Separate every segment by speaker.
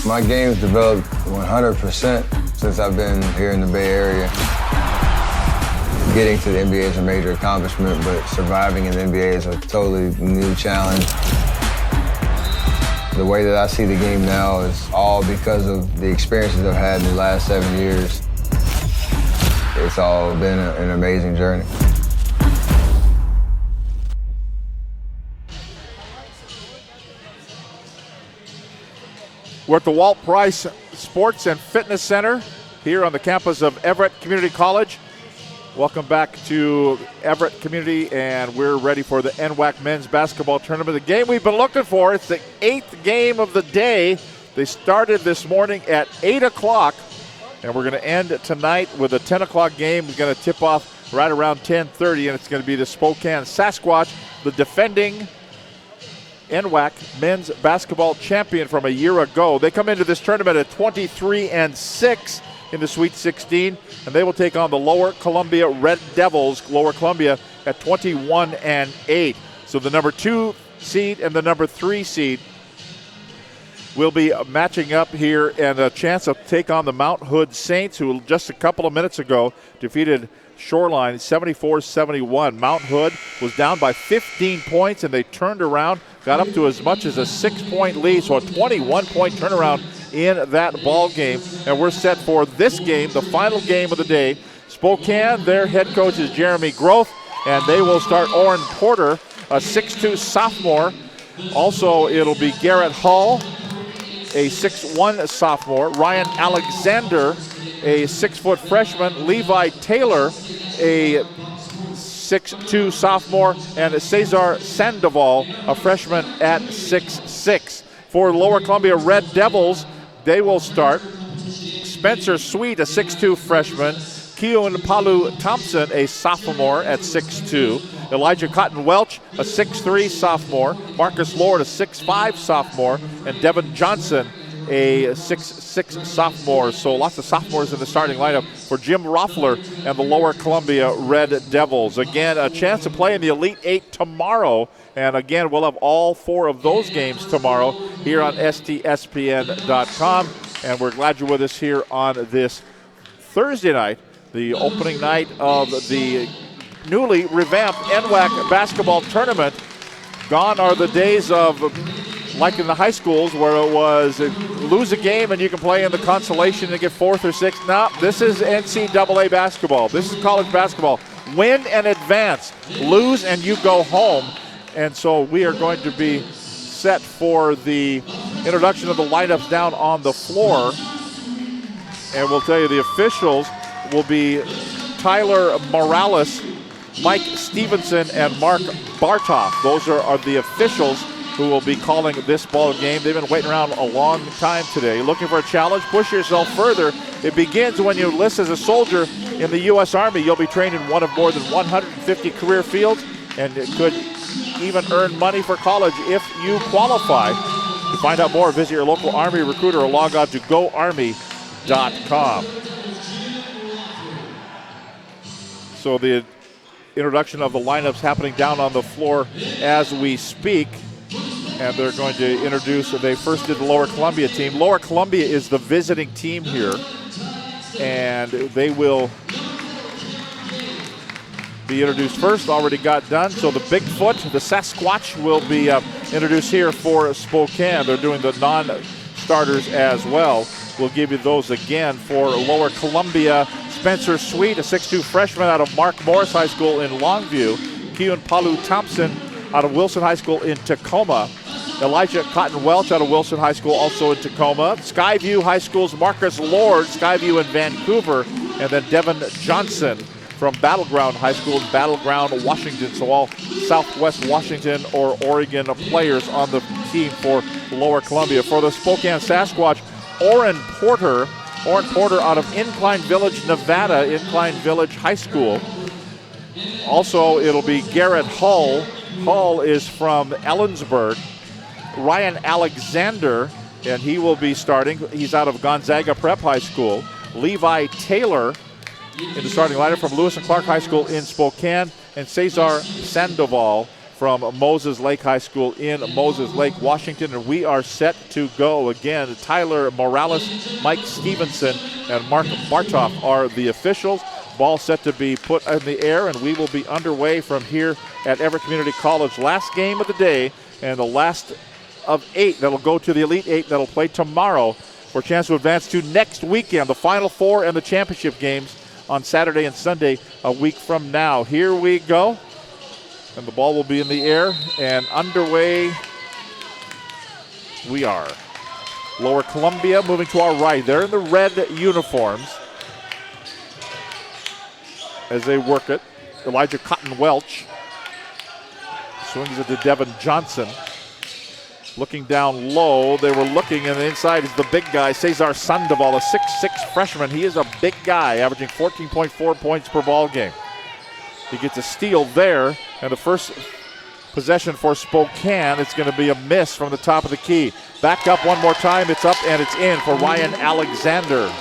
Speaker 1: My game's developed 100% since I've been here in the Bay Area. Getting to the NBA is a major accomplishment, but surviving in the NBA is a totally new challenge. The way that I see the game now is all because of the experiences I've had in the last 7 years. It's all been an amazing journey.
Speaker 2: We're at the Walt Price Sports and Fitness Center here on the campus of Everett Community College. Welcome back to Everett Community, and we're ready for the NWAC men's basketball tournament. The game we've been looking for, it's the 8th game of the day. They started this morning at 8 o'clock, and we're going to end tonight with a 10 o'clock game. We're going to tip off right around 10:30, and it's going to be the Spokane Sasquatch, the defending NWAC men's basketball champion from a year ago. They come into this tournament at 23-6 in the Sweet 16, and they will take on the Lower Columbia Red Devils, Lower Columbia, at 21-8. So the number 2 seed and the number 3 seed will be matching up here, and a chance to take on the Mount Hood Saints, who just a couple of minutes ago defeated Shoreline 74-71. Mount Hood was down by 15 points, and they turned around, got up to as much as a 6-point lead, so a 21-point turnaround in that ball game. And we're set for this game, the final game of the day. Spokane, their head coach is Jeremy Groth, and they will start Oren Porter, a 6'2 sophomore. Also, it'll be Garrett Hall, a 6'1 sophomore. Ryan Alexander, a 6-foot freshman. Levi Taylor, a 6'2 sophomore, and Cesar Sandoval, a freshman at 6'6. For Lower Columbia Red Devils, they will start Spencer Sweet, a 6'2 freshman. Keon Palu Thompson, a sophomore at 6'2. Elijah Cotton Welch, a 6'3 sophomore. Marcus Lord, a 6'5 sophomore. And Devin Johnson, a 6'6 sophomore. So lots of sophomores in the starting lineup for Jim Roffler and the Lower Columbia Red Devils. Again, a chance to play in the Elite Eight tomorrow. And again, we'll have all 4 of those games tomorrow here on STSPN.com. And we're glad you're with us here on this Thursday night, the opening night of the newly revamped NWAC basketball tournament. Gone are the days of, like in the high schools, where it was lose a game and you can play in the consolation and get 4th or 6th. No, this is NCAA basketball. This is college basketball. Win and advance. Lose and you go home. And so we are going to be set for the introduction of the lineups down on the floor. And we'll tell you the officials will be Tyler Morales, Mike Stevenson, and Mark Bartoff. Those are the officials who will be calling this ball game. They've been waiting around a long time today. Looking for a challenge? Push yourself further. It begins when you enlist as a soldier in the U.S. Army. You'll be trained in one of more than 150 career fields, and it could even earn money for college if you qualify. To find out more, visit your local Army recruiter or log on to GoArmy.com. So the introduction of the lineups happening down on the floor as we speak. And they're going to introduce, they first did the Lower Columbia team. Lower Columbia is the visiting team here. And they will be introduced first, already got done. So the Bigfoot, the Sasquatch, will be introduced here for Spokane. They're doing the non-starters as well. We'll give you those again. For Lower Columbia, Spencer Sweet, a 6'2 freshman out of Mark Morris High School in Longview. Keon Palu Thompson out of Wilson High School in Tacoma. Elijah Cotton Welch out of Wilson High School, also in Tacoma. Skyview High School's Marcus Lord, Skyview in Vancouver. And then Devin Johnson from Battleground High School in Battleground, Washington. So all Southwest Washington or Oregon players on the team for Lower Columbia. For the Spokane Sasquatch, Oren Porter out of Incline Village, Nevada, Incline Village High School. Also, it'll be Garrett Hull. Hull is from Ellensburg. Ryan Alexander, and he will be starting. He's out of Gonzaga Prep High School. Levi Taylor in the starting lineup from Lewis and Clark High School in Spokane. And Cesar Sandoval from Moses Lake High School in Moses Lake, Washington. And we are set to go again. Tyler Morales, Mike Stevenson, and Mark Bartoff are the officials. Ball set to be put in the air, and we will be underway from here at Everett Community College. Last game of the day, and the last of 8 that'll go to the Elite 8 that'll play tomorrow for a chance to advance to next weekend, the Final Four and the championship games on Saturday and Sunday a week from now. Here we go. And the ball will be in the air, and underway we are. Lower Columbia moving to our right. They're in the red uniforms as they work it. Elijah Cotton Welch swings it to Devin Johnson. Looking down low, they were looking, and the inside is the big guy, Cesar Sandoval, a 6'6 freshman. He is a big guy, averaging 14.4 points per ball game. He gets a steal there, and the first possession for Spokane, it's going to be a miss from the top of the key. Back up one more time, it's up and it's in for Ryan Alexander.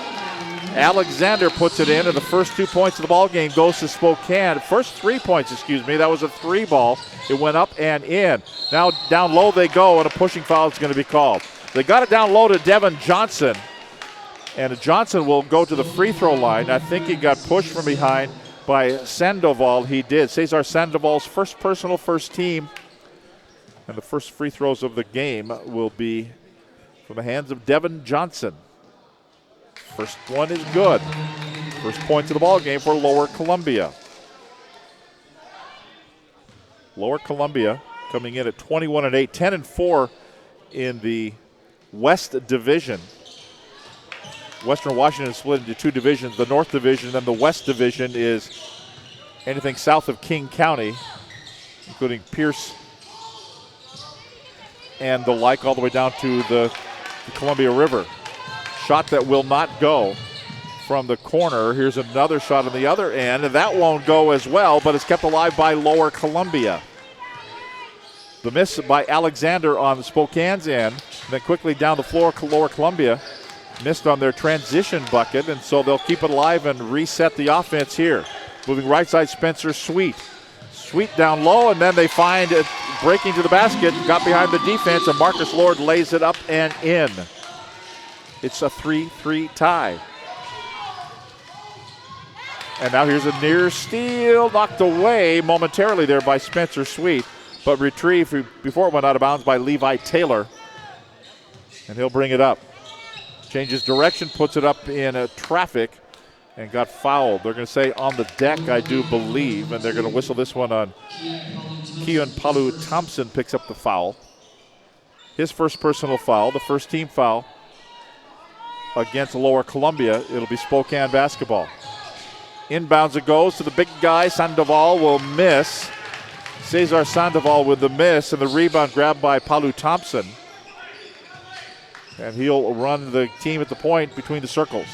Speaker 2: Alexander puts it in, and the first 2 points of the ball game goes to Spokane. First 3 points, that was a 3 ball. It went up and in. Now down low they go, and a pushing foul is going to be called. They got it down low to Devin Johnson, and Johnson will go to the free throw line. I think he got pushed from behind by Sandoval. He did. Cesar Sandoval's first personal, first team. And the first free throws of the game will be from the hands of Devin Johnson. First one is good. First points of the ball game for Lower Columbia. Lower Columbia coming in at 21-8, 10-4 in the West Division. Western Washington is split into 2 divisions, the North Division, and then the West Division is anything south of King County, including Pierce and the like, all the way down to the Columbia River. Shot that will not go from the corner. Here's another shot on the other end, and that won't go as well, but it's kept alive by Lower Columbia. The miss by Alexander on the Spokane's end, then quickly down the floor, Lower Columbia missed on their transition bucket, and so they'll keep it alive and reset the offense here. Moving right side, Spencer Sweet. Sweet down low, and then they find it breaking to the basket, got behind the defense, and Marcus Lord lays it up and in. It's a 3-3 tie. And now here's a near steal, knocked away momentarily there by Spencer Sweet, but retrieved before it went out of bounds by Levi Taylor. And he'll bring it up. Changes direction, puts it up in traffic, and got fouled. They're going to say on the deck, I do believe, and they're going to whistle this one on. Keon Palu Thompson picks up the foul. His first personal foul, the first team foul against Lower Columbia. It'll be Spokane basketball. Inbounds it goes to the big guy. Sandoval will miss. Cesar Sandoval with the miss, and the rebound grabbed by Palu Thompson. And he'll run the team at the point between the circles.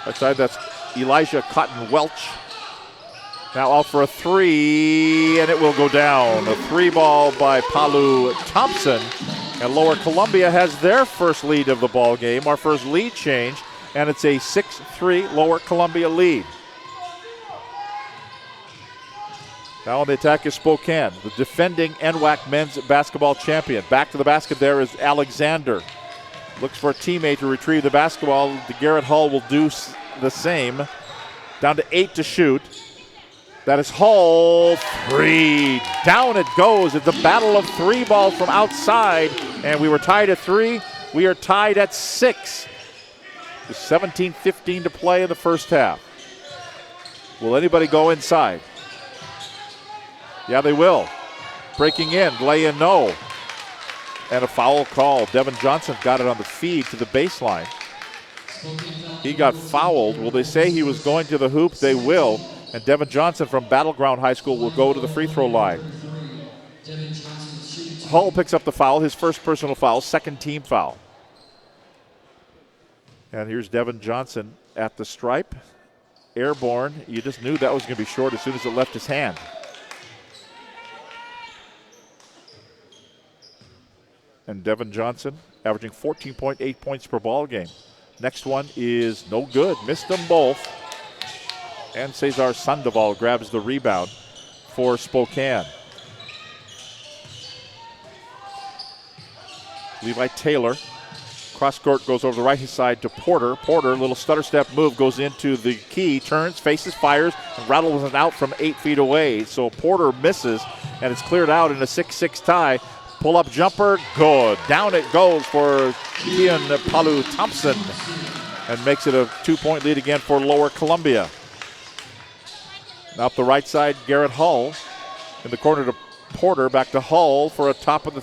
Speaker 2: Outside, that's Elijah Cotton Welch. Now out for a 3, and it will go down. A 3 ball by Palu Thompson. And Lower Columbia has their first lead of the ball game, our first lead change, and it's a 6-3 Lower Columbia lead. Now on the attack is Spokane, the defending NWAC men's basketball champion. Back to the basket there is Alexander. Looks for a teammate to retrieve the basketball. DeGarrett Hull will do the same. Down to 8 to shoot. That is Hull, 3. Down it goes. It's a battle of 3 balls from outside, and we were tied at 3. We are tied at 6. With 17:15 to play in the first half. Will anybody go inside? Yeah, they will. Breaking in, lay in, no. And a foul call. Devin Johnson got it on the feed to the baseline. He got fouled. Will they say he was going to the hoop? They will. And Devin Johnson from Battleground High School will go to the free throw line. Hull picks up the foul, his first personal foul, second team foul. And here's Devin Johnson at the stripe. Airborne. You just knew that was going to be short as soon as it left his hand. And Devin Johnson averaging 14.8 points per ball game. Next one is no good. Missed them both. And Cesar Sandoval grabs the rebound. for Spokane. Levi Taylor. Cross court goes over the right side to Porter. Porter, little stutter step move, goes into the key, turns, faces, fires, and rattles it out from 8 feet away. So Porter misses, and it's cleared out in a 6-6 tie. Pull up jumper, good. Down it goes for Ian Palu Thompson, and makes it a 2-point lead again for Lower Columbia. Now up the right side, Garrett Hull in the corner to Porter, back to Hull for a top of the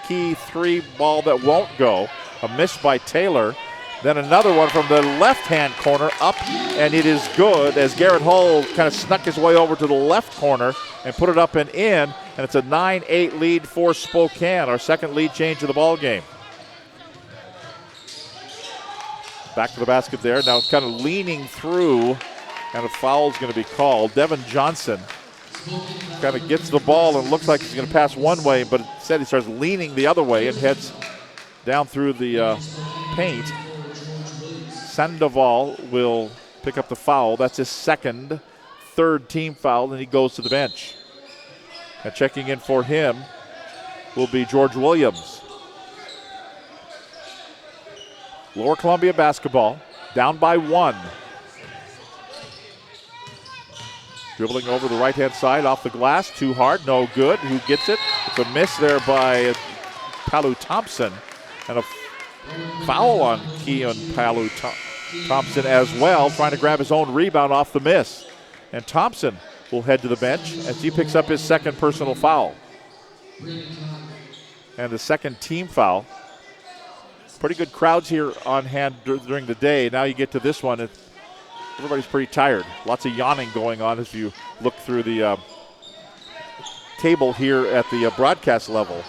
Speaker 2: key 3 ball that won't go. A miss by Taylor. Then another one from the left-hand corner up, and it is good as Garrett Hull kind of snuck his way over to the left corner and put it up and in, and it's a 9-8 lead for Spokane, our second lead change of the ball game. Back to the basket there. Now it's kind of leaning through, and a foul is going to be called. Devin Johnson kind of gets the ball and looks like he's going to pass one way, but instead he starts leaning the other way and heads down through the paint. Sandoval will pick up the foul. That's his third team foul, and he goes to the bench. And checking in for him will be George Williams. Lower Columbia basketball, down by 1. Dribbling over the right-hand side off the glass, too hard, no good. Who gets it? It's a miss there by Palu Thompson. And a foul on Keon Palu Thompson as well, trying to grab his own rebound off the miss. And Thompson will head to the bench as he picks up his second personal foul. And the second team foul. Pretty good crowds here on hand during the day. Now you get to this one, everybody's pretty tired. Lots of yawning going on as you look through the table here at the broadcast level.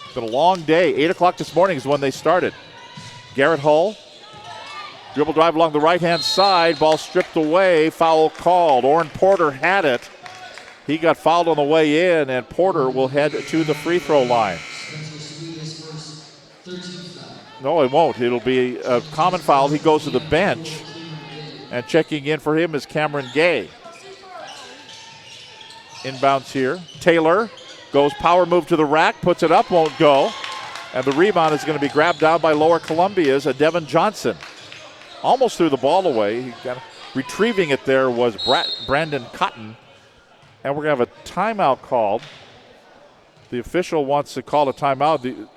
Speaker 2: It's been a long day. 8 o'clock this morning is when they started. Garrett Hull, dribble drive along the right-hand side. Ball stripped away. Foul called. Oren Porter had it. He got fouled on the way in, and Porter will head to the free throw line. No, it won't. It'll be a common foul. He goes to the bench, and checking in for him is Cameron Gay. Inbounds here. Taylor goes power move to the rack, puts it up, won't go. And the rebound is going to be grabbed down by Lower Columbia's Devin Johnson. Almost threw the ball away. Retrieving it there was Brandon Cotton. And we're going to have a timeout called. The official wants to call a timeout. The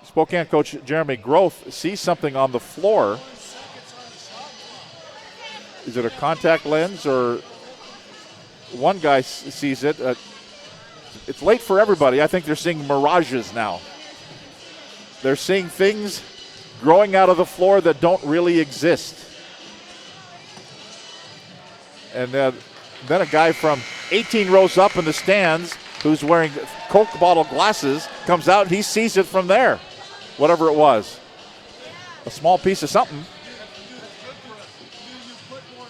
Speaker 2: Spokane coach Jeremy Groth sees something on the floor. Is it a contact lens, or one guy sees it? It's late for everybody. I think they're seeing mirages now. They're seeing things growing out of the floor that don't really exist. And then a guy from 18 rows up in the stands who's wearing Coke bottle glasses comes out and he sees it from there, whatever it was. A small piece of something.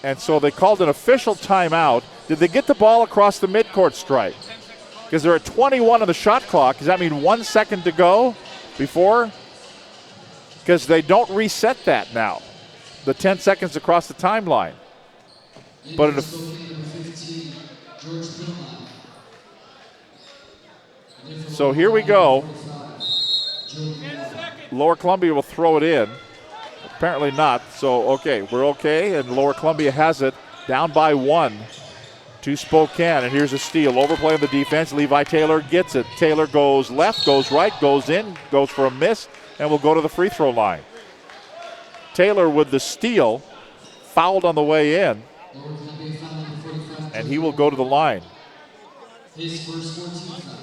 Speaker 2: And so they called an official timeout. Did they get the ball across the midcourt stripe? Because they're at 21 on the shot clock. Does that mean 1 second to go before? Because they don't reset that now, the 10 seconds across the timeline. But so here we go. Lower Columbia will throw it in. Apparently not. So, okay, we're okay. And Lower Columbia has it down by 1 to Spokane. And here's a steal. Overplay on the defense. Levi Taylor gets it. Taylor goes left, goes right, goes in, goes for a miss, and will go to the free throw line. Taylor with the steal, fouled on the way in, and he will go to the line. His first 14 foul.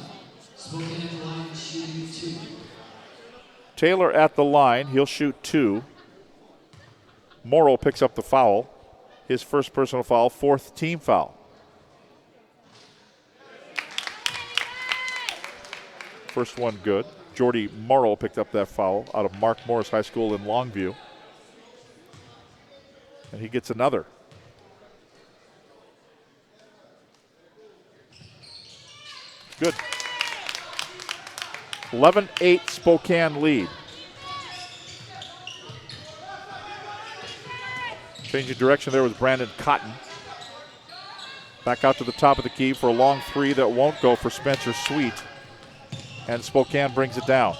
Speaker 2: Spokane at the line, shooting 2. Taylor at the line, he'll shoot 2. Morrow picks up the foul, his first personal foul, 4th team foul. First one good. Jordy Morrow picked up that foul out of Mark Morris High School in Longview. And he gets another. Good. 11-8 Spokane lead. Changing direction there was Brandon Cotton. Back out to the top of the key for a long three that won't go for Spencer Sweet. And Spokane brings it down.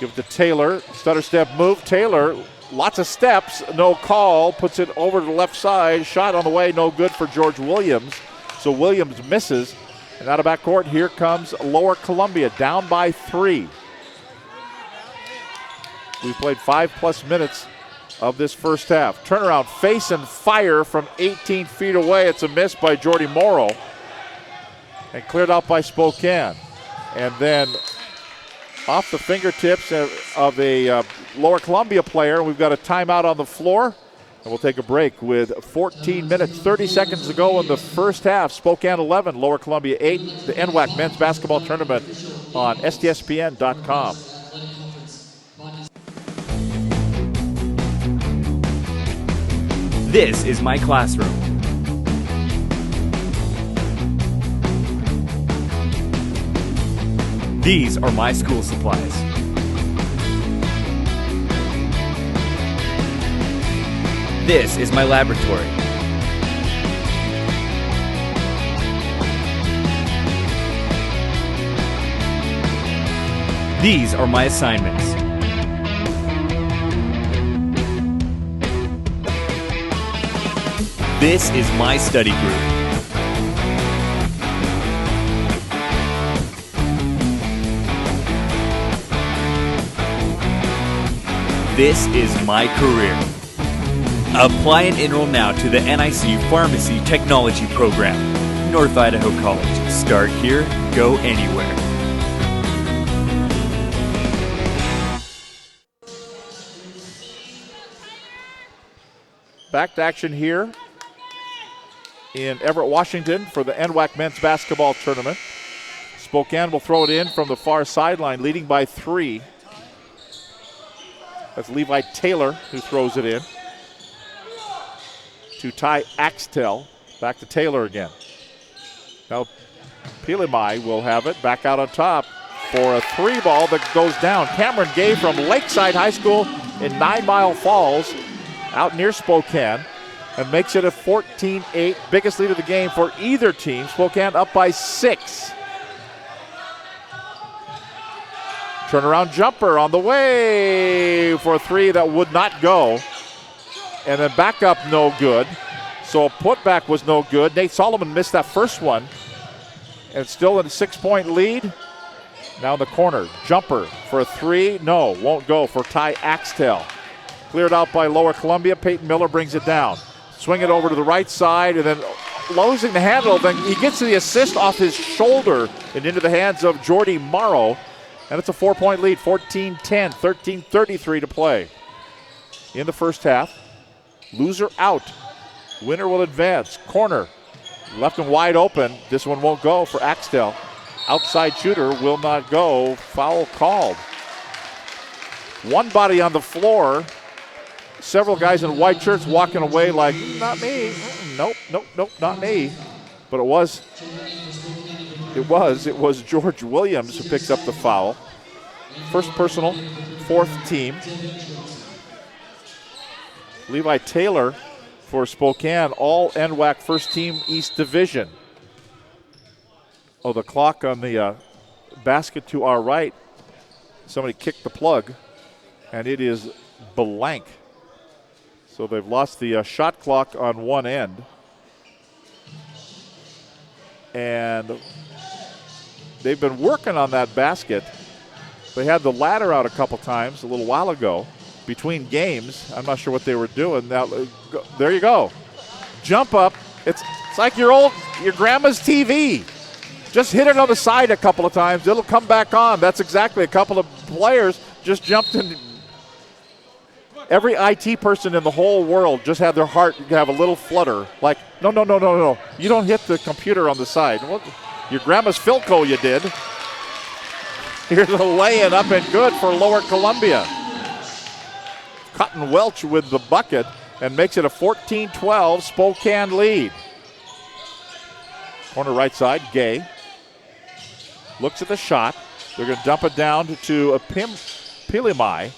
Speaker 2: Give it to Taylor. Stutter step move. Taylor, lots of steps, no call. Puts it over to the left side. Shot on the way, no good for George Williams. So Williams misses. And out of backcourt, here comes Lower Columbia, down by 3. We've played 5+ minutes of this first half. Turnaround, face and fire from 18 feet away. It's a miss by Jordy Morrow. And cleared out by Spokane. And then off the fingertips of a Lower Columbia player, we've got a timeout on the floor. And we'll take a break with 14 minutes, 30 seconds to go in the first half. Spokane 11, Lower Columbia 8. The NWAC Men's Basketball Tournament on STSPN.com.
Speaker 3: This is my classroom. These are my school supplies. This is my laboratory. These are my assignments. This is my study group. This is my career. Apply and enroll now to the NIC Pharmacy Technology Program. North Idaho College. Start here, go anywhere.
Speaker 2: Back to action here in Everett, Washington for the NWAC Men's Basketball Tournament. Spokane will throw it in from the far sideline, leading by 3. That's Levi Taylor who throws it in to Ty Axtell. Back to Taylor again. Now Pilimai will have it back out on top for a 3 ball that goes down. Cameron Gay from Lakeside High School in 9 Mile Falls out near Spokane and makes it a 14-8, biggest lead of the game for either team. Spokane up by 6. Turnaround jumper on the way for a 3 that would not go. And then back up no good. So a putback was no good. Nate Solomon missed that first one. And still in a 6-point lead. Now in the corner, jumper for a 3. No, won't go for Ty Axtell. Cleared out by Lower Columbia. Peyton Miller brings it down. Swing it over to the right side and then losing the handle. Then he gets the assist off his shoulder and into the hands of Jordy Morrow. And it's a 4-point lead, 14-10, 13:33 to play. In the first half, loser out. Winner will advance. Corner, left and wide open. This one won't go for Axtell. Outside shooter will not go. Foul called. One body on the floor. Several guys in white shirts walking away like, not me. Nope, not me. But it was George Williams who picks up the foul. First personal, 4th team. Levi Taylor for Spokane, all NWAC first team East Division. Oh, the clock on the basket to our right. Somebody kicked the plug, and it is blank. So they've lost the shot clock on one end. And they've been working on that basket. They had the ladder out a couple times a little while ago between games. I'm not sure what they were doing. Now, there you go. Jump up. It's like your grandma's TV. Just hit it on the side a couple of times. It'll come back on. That's exactly a couple of players just jumped in. Every IT person in the whole world just had their heart have a little flutter. Like, no. You don't hit the computer on the side. Well, your grandma's Philco you did. Here's a lay-in up and good for Lower Columbia. Cotton Welch with the bucket and makes it a 14-12 Spokane lead. Corner right side, Gay. Looks at the shot. They're going to dump it down to a Pilimai.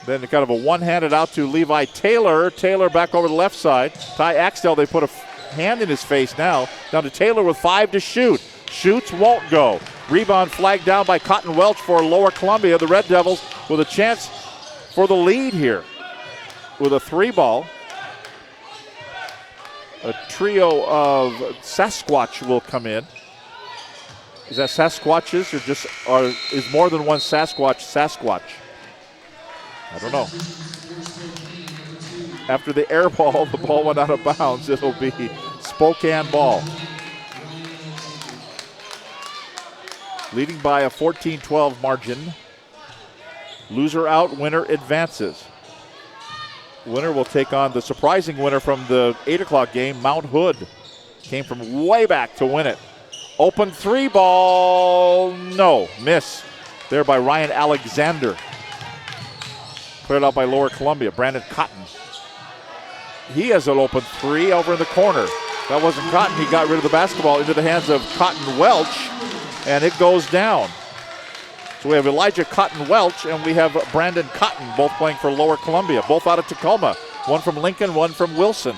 Speaker 2: Then kind of a one-handed out to Levi Taylor. Taylor back over the left side. Ty Axtell, they put a hand in his face now. Down to Taylor with 5 to shoot. Shoots, won't go. Rebound flagged down by Cotton Welch for Lower Columbia. The Red Devils with a chance for the lead here with a 3-ball. A trio of Sasquatch will come in. Is that Sasquatches or is more than one Sasquatch? I don't know. After the air ball, the ball went out of bounds. It'll be Spokane ball. Leading by a 14-12 margin. Loser out, winner advances. Winner will take on the surprising winner from the 8 o'clock game, Mount Hood. Came from way back to win it. Open 3-ball, no, miss. There by Ryan Alexander. Put it out by Lower Columbia, Brandon Cotton. He has an open 3 over in the corner. That wasn't Cotton, he got rid of the basketball into the hands of Cotton Welch, and it goes down. So we have Elijah Cotton Welch and we have Brandon Cotton, both playing for Lower Columbia, both out of Tacoma. One from Lincoln, one from Wilson.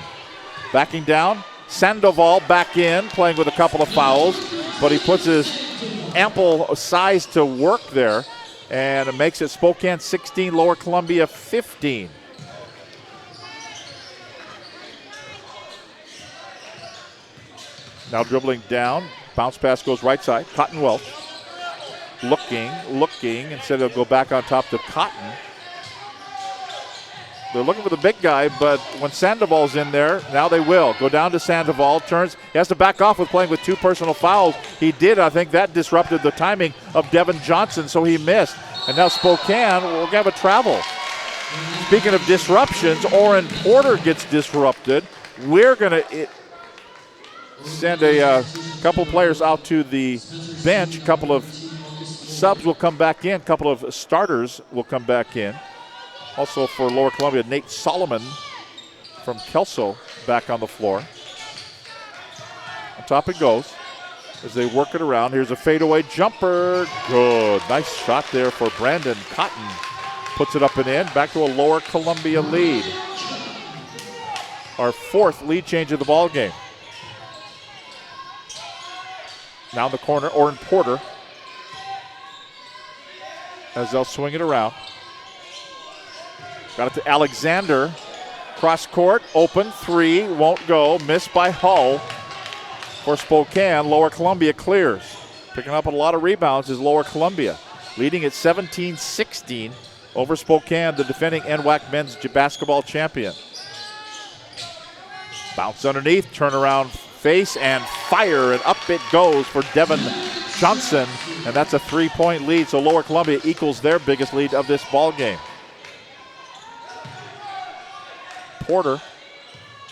Speaker 2: Backing down, Sandoval back in, playing with a couple of fouls, but he puts his ample size to work there, and it makes it Spokane 16, Lower Columbia 15. Now dribbling down, bounce pass goes right side, Cotton Welch. Looking, instead they'll go back on top to Cotton. They're looking for the big guy, but when Sandoval's in there, now they will. Go down to Sandoval, turns, he has to back off with playing with 2 personal fouls. He did, I think that disrupted the timing of Devin Johnson, so he missed. And now Spokane will have a travel. Speaking of disruptions, Orrin Porter gets disrupted. We're going to send a couple players out to the bench, a couple of subs will come back in. A couple of starters will come back in. Also for Lower Columbia, Nate Solomon from Kelso back on the floor. On top it goes as they work it around. Here's a fadeaway jumper. Good. Nice shot there for Brandon Cotton. Puts it up and in. Back to a Lower Columbia lead. Our 4th lead change of the ball game. Now in the corner, Orrin Porter. As they'll swing it around. Got it to Alexander. Cross court, open 3, won't go. Missed by Hull for Spokane. Lower Columbia clears. Picking up a lot of rebounds is Lower Columbia. Leading at 17-16 over Spokane, the defending NWAC men's basketball champion. Bounce underneath, turnaround face, and fire, and up it goes for Devin Johnson, and that's a 3-point lead, so Lower Columbia equals their biggest lead of this ball game. Porter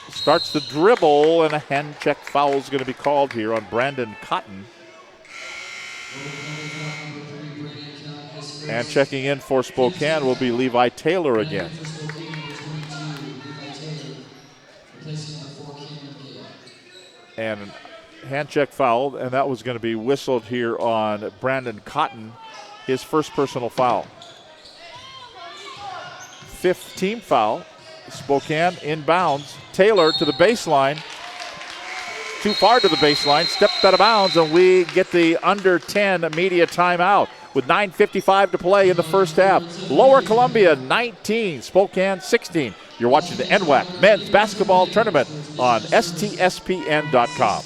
Speaker 2: starts the dribble, and a hand check foul is going to be called here on Brandon Cotton. And checking in for Spokane will be Levi Taylor again. And hand check foul, and that was going to be whistled here on Brandon Cotton, his first personal foul. 5th team foul. Spokane inbounds. Taylor to the baseline. Too far to the baseline. Stepped out of bounds, and we get the under 10 media timeout with 9:55 to play in the first half. Lower Columbia 19, Spokane 16. You're watching the NWAC Men's Basketball Tournament on STSPN.com.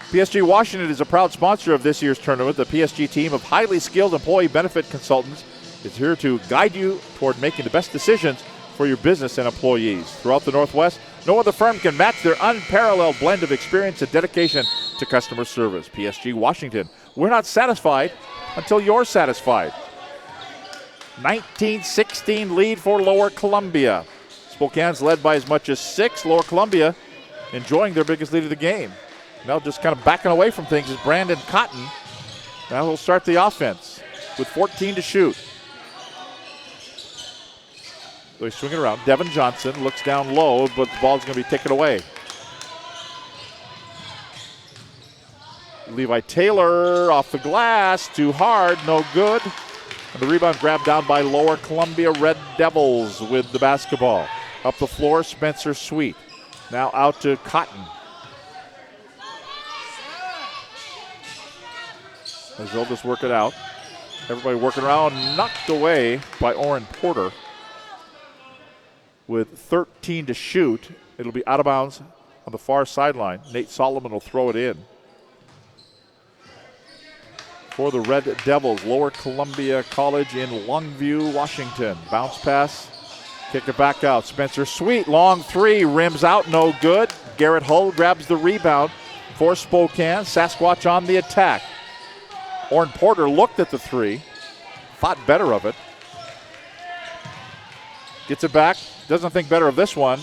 Speaker 2: PSG Washington is a proud sponsor of this year's tournament. The PSG team of highly skilled employee benefit consultants is here to guide you toward making the best decisions for your business and employees. Throughout the Northwest, no other firm can match their unparalleled blend of experience and dedication to customer service. PSG Washington, we're not satisfied until you're satisfied. 19-16 lead for Lower Columbia. Spokane's led by as much as 6. Lower Columbia enjoying their biggest lead of the game. Now just kind of backing away from things is Brandon Cotton. Now he'll start the offense with 14 to shoot. So he's swinging around. Devin Johnson looks down low, but the ball's going to be taken away. Levi Taylor off the glass, too hard, no good. And the rebound grabbed down by Lower Columbia Red Devils with the basketball. Up the floor, Spencer Sweet. Now out to Cotton. As they'll just work it out. Everybody working around, knocked away by Oren Porter. With 13 to shoot, it'll be out of bounds on the far sideline. Nate Solomon will throw it in. For the Red Devils, Lower Columbia College in Longview, Washington. Bounce pass, kick it back out. Spencer Sweet, long three, rims out, no good. Garrett Hull grabs the rebound for Spokane. Sasquatch on the attack. Oren Porter looked at the three, thought better of it. Gets it back, doesn't think better of this one.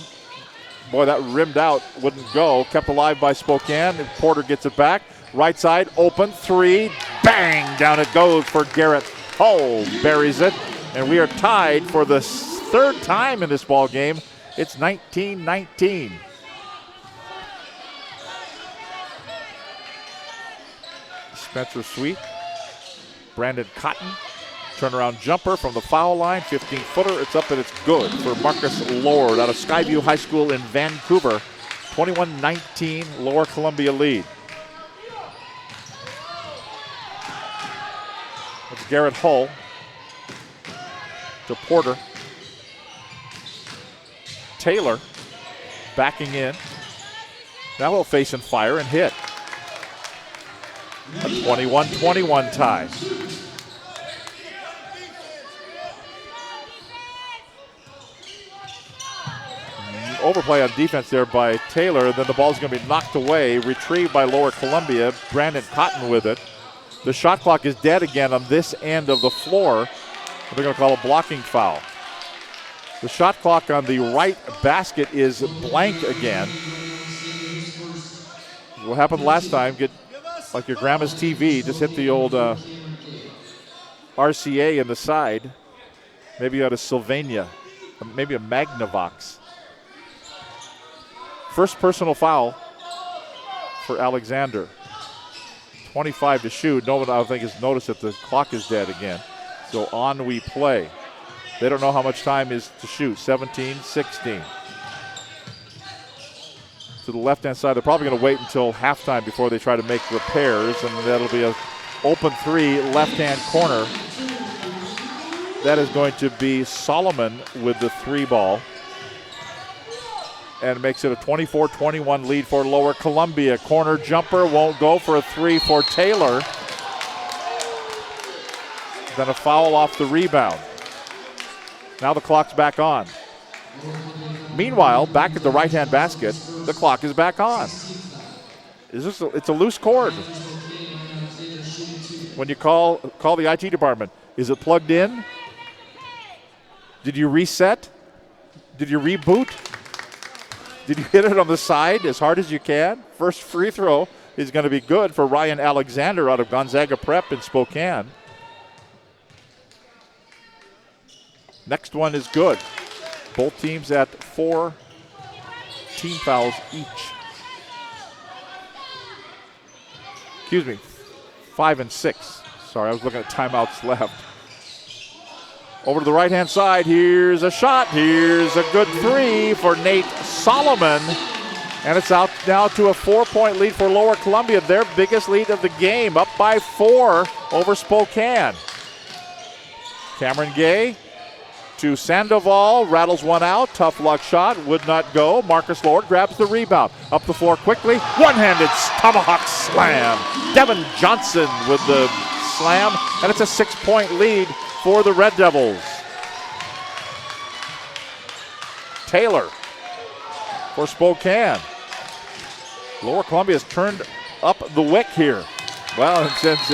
Speaker 2: Boy, that rimmed out, wouldn't go. Kept alive by Spokane. Porter gets it back. Right side, open, three, bang! Down it goes for Garrett Hull. Buries it, and we are tied for the third time in this ball game. It's 19-19. Spencer Sweet, Brandon Cotton, turnaround jumper from the foul line, 15-footer. It's up and it's good for Marcus Lord out of Skyview High School in Vancouver. 21-19, Lower Columbia lead. It's Garrett Hull to Porter. Taylor backing in. Now he'll face and fire and hit. A 21-21 tie. Overplay on defense there by Taylor. Then the ball's going to be knocked away. Retrieved by Lower Columbia. Brandon Cotton with it. The shot clock is dead again on this end of the floor. They're going to call a blocking foul. The shot clock on the right basket is blank again. What happened last time, get like your grandma's TV, just hit the old RCA in the side. Maybe out of Sylvania, maybe a Magnavox. First personal foul for Alexander. 25 to shoot. No one, I think, has noticed that the clock is dead again. So on we play. They don't know how much time is to shoot. 17-16. To the left-hand side. They're probably going to wait until halftime before they try to make repairs, and that'll be an open three, left-hand corner. That is going to be Solomon with the three ball. And makes it a 24-21 lead for Lower Columbia. Corner jumper won't go for a three for Taylor. Then a foul off the rebound. Now the clock's back on. Meanwhile, back at the right-hand basket, the clock is back on. It's a loose cord. When you call the IT department, is it plugged in? Did you reset? Did you reboot? Did you hit it on the side as hard as you can? First free throw is going to be good for Ryan Alexander out of Gonzaga Prep in Spokane. Next one is good. Both teams at 4 team fouls each. Excuse me, 5 and 6. Sorry, I was looking at timeouts left. Over to the right-hand side, here's a shot. Here's a good three for Nate Solomon. And it's out now to a 4-point lead for Lower Columbia, their biggest lead of the game, up by 4 over Spokane. Cameron Gay to Sandoval, rattles one out, tough luck shot, would not go. Marcus Lord grabs the rebound. Up the floor quickly, one-handed tomahawk slam. Devin Johnson with the slam, and it's a 6-point lead for the Red Devils. Taylor for Spokane. Lower Columbia's turned up the wick here. Well, since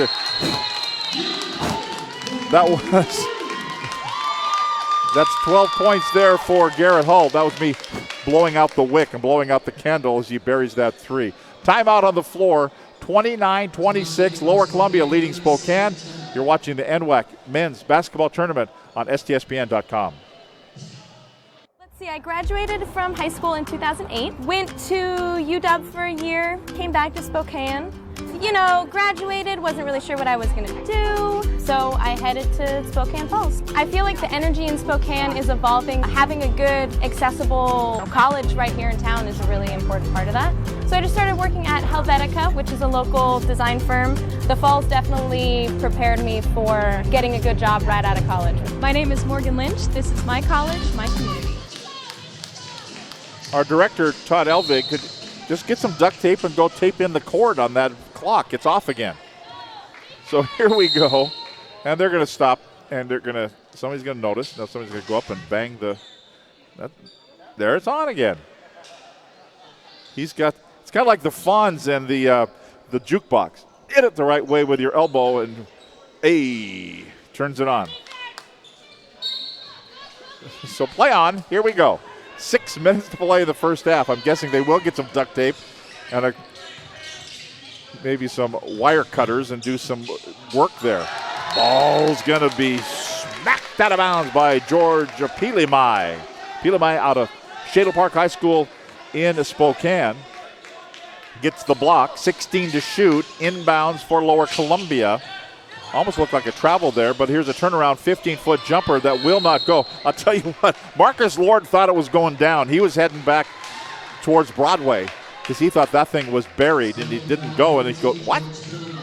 Speaker 2: that's 12 points there for Garrett Hull. That was me blowing out the wick and blowing out the candle as he buries that three. Timeout on the floor, 29-26, Lower Columbia leading Spokane. You're watching the NWAC men's basketball tournament on STSPN.com.
Speaker 4: Let's see, I graduated from high school in 2008, went to UW for a year, came back to Spokane. You know, graduated, wasn't really sure what I was going to do, so I headed to Spokane Falls. I feel like the energy in Spokane is evolving. Having a good, accessible college right here in town is a really important part of that. So I just started working at Helvetica, which is a local design firm. The Falls definitely prepared me for getting a good job right out of college.
Speaker 5: My name is Morgan Lynch. This is my college, my community.
Speaker 2: Our director, Todd Elvig, could just get some duct tape and go tape in the cord on that clock. It's off again. So here we go. And they're going to stop, and somebody's going to notice. Now somebody's going to go up and bang there it's on again. It's kind of like the Fonz and the jukebox. Hit it the right way with your elbow, and turns it on. So play on. Here we go. 6 minutes to play in the first half. I'm guessing they will get some duct tape and maybe some wire cutters and do some work there. Ball's going to be smacked out of bounds by George Pilimai. Pilimai out of Shadle Park High School in Spokane. Gets the block, 16 to shoot, inbounds for Lower Columbia. Almost looked like a travel there, but here's a turnaround 15-foot jumper that will not go. I'll tell you what, Marcus Lord thought it was going down. He was heading back towards Broadway because he thought that thing was buried, and he didn't go. And he goes, what?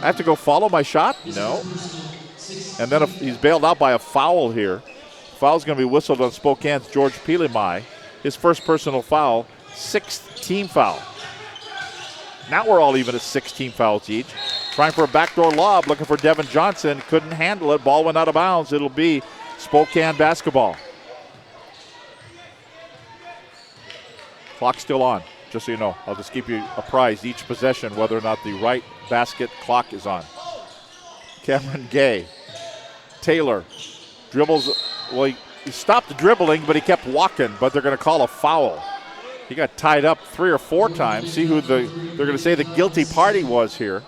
Speaker 2: I have to go follow my shot? No. And then he's bailed out by a foul here. Foul's going to be whistled on Spokane's George Pilimai. His first personal foul, 6th team foul. Now we're all even at 16 fouls each. Trying for a backdoor lob, looking for Devin Johnson. Couldn't handle it. Ball went out of bounds. It'll be Spokane basketball. Clock's still on, just so you know. I'll just keep you apprised each possession whether or not the right basket clock is on. Cameron Gay. Taylor dribbles. Well, he stopped dribbling, but he kept walking, but they're going to call a foul. He got tied up 3 or 4 times. See who they're going to say the guilty party was here.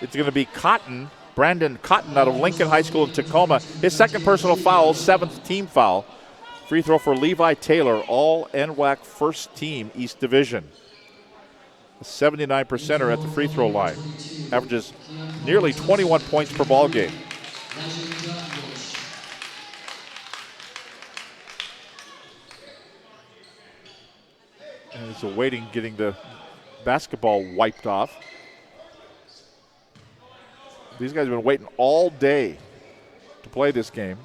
Speaker 2: It's going to be Cotton, Brandon Cotton out of Lincoln High School in Tacoma. His second personal foul, 7th team foul. Free throw for Levi Taylor, all NWAC first team East Division. A 79%er at the free throw line. Averages nearly 21 points per ball game. And he's awaiting getting the basketball wiped off. These guys have been waiting all day to play this game.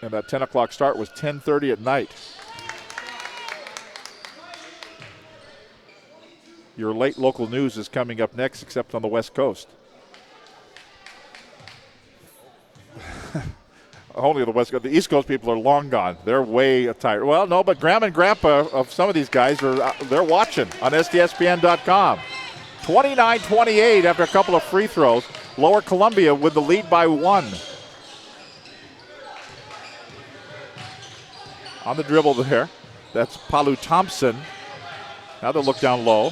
Speaker 2: And that 10 o'clock start was 10:30 at night. Your late local news is coming up next, except on the West Coast. Only the West Coast. The East Coast people are long gone. They're way tired. Well, no, but Grandma and Grandpa of some of these guys they're watching on STSPN.com. 29-28 after a couple of free throws. Lower Columbia with the lead by 1. On the dribble there, that's Palu Thompson. Now they'll look down low.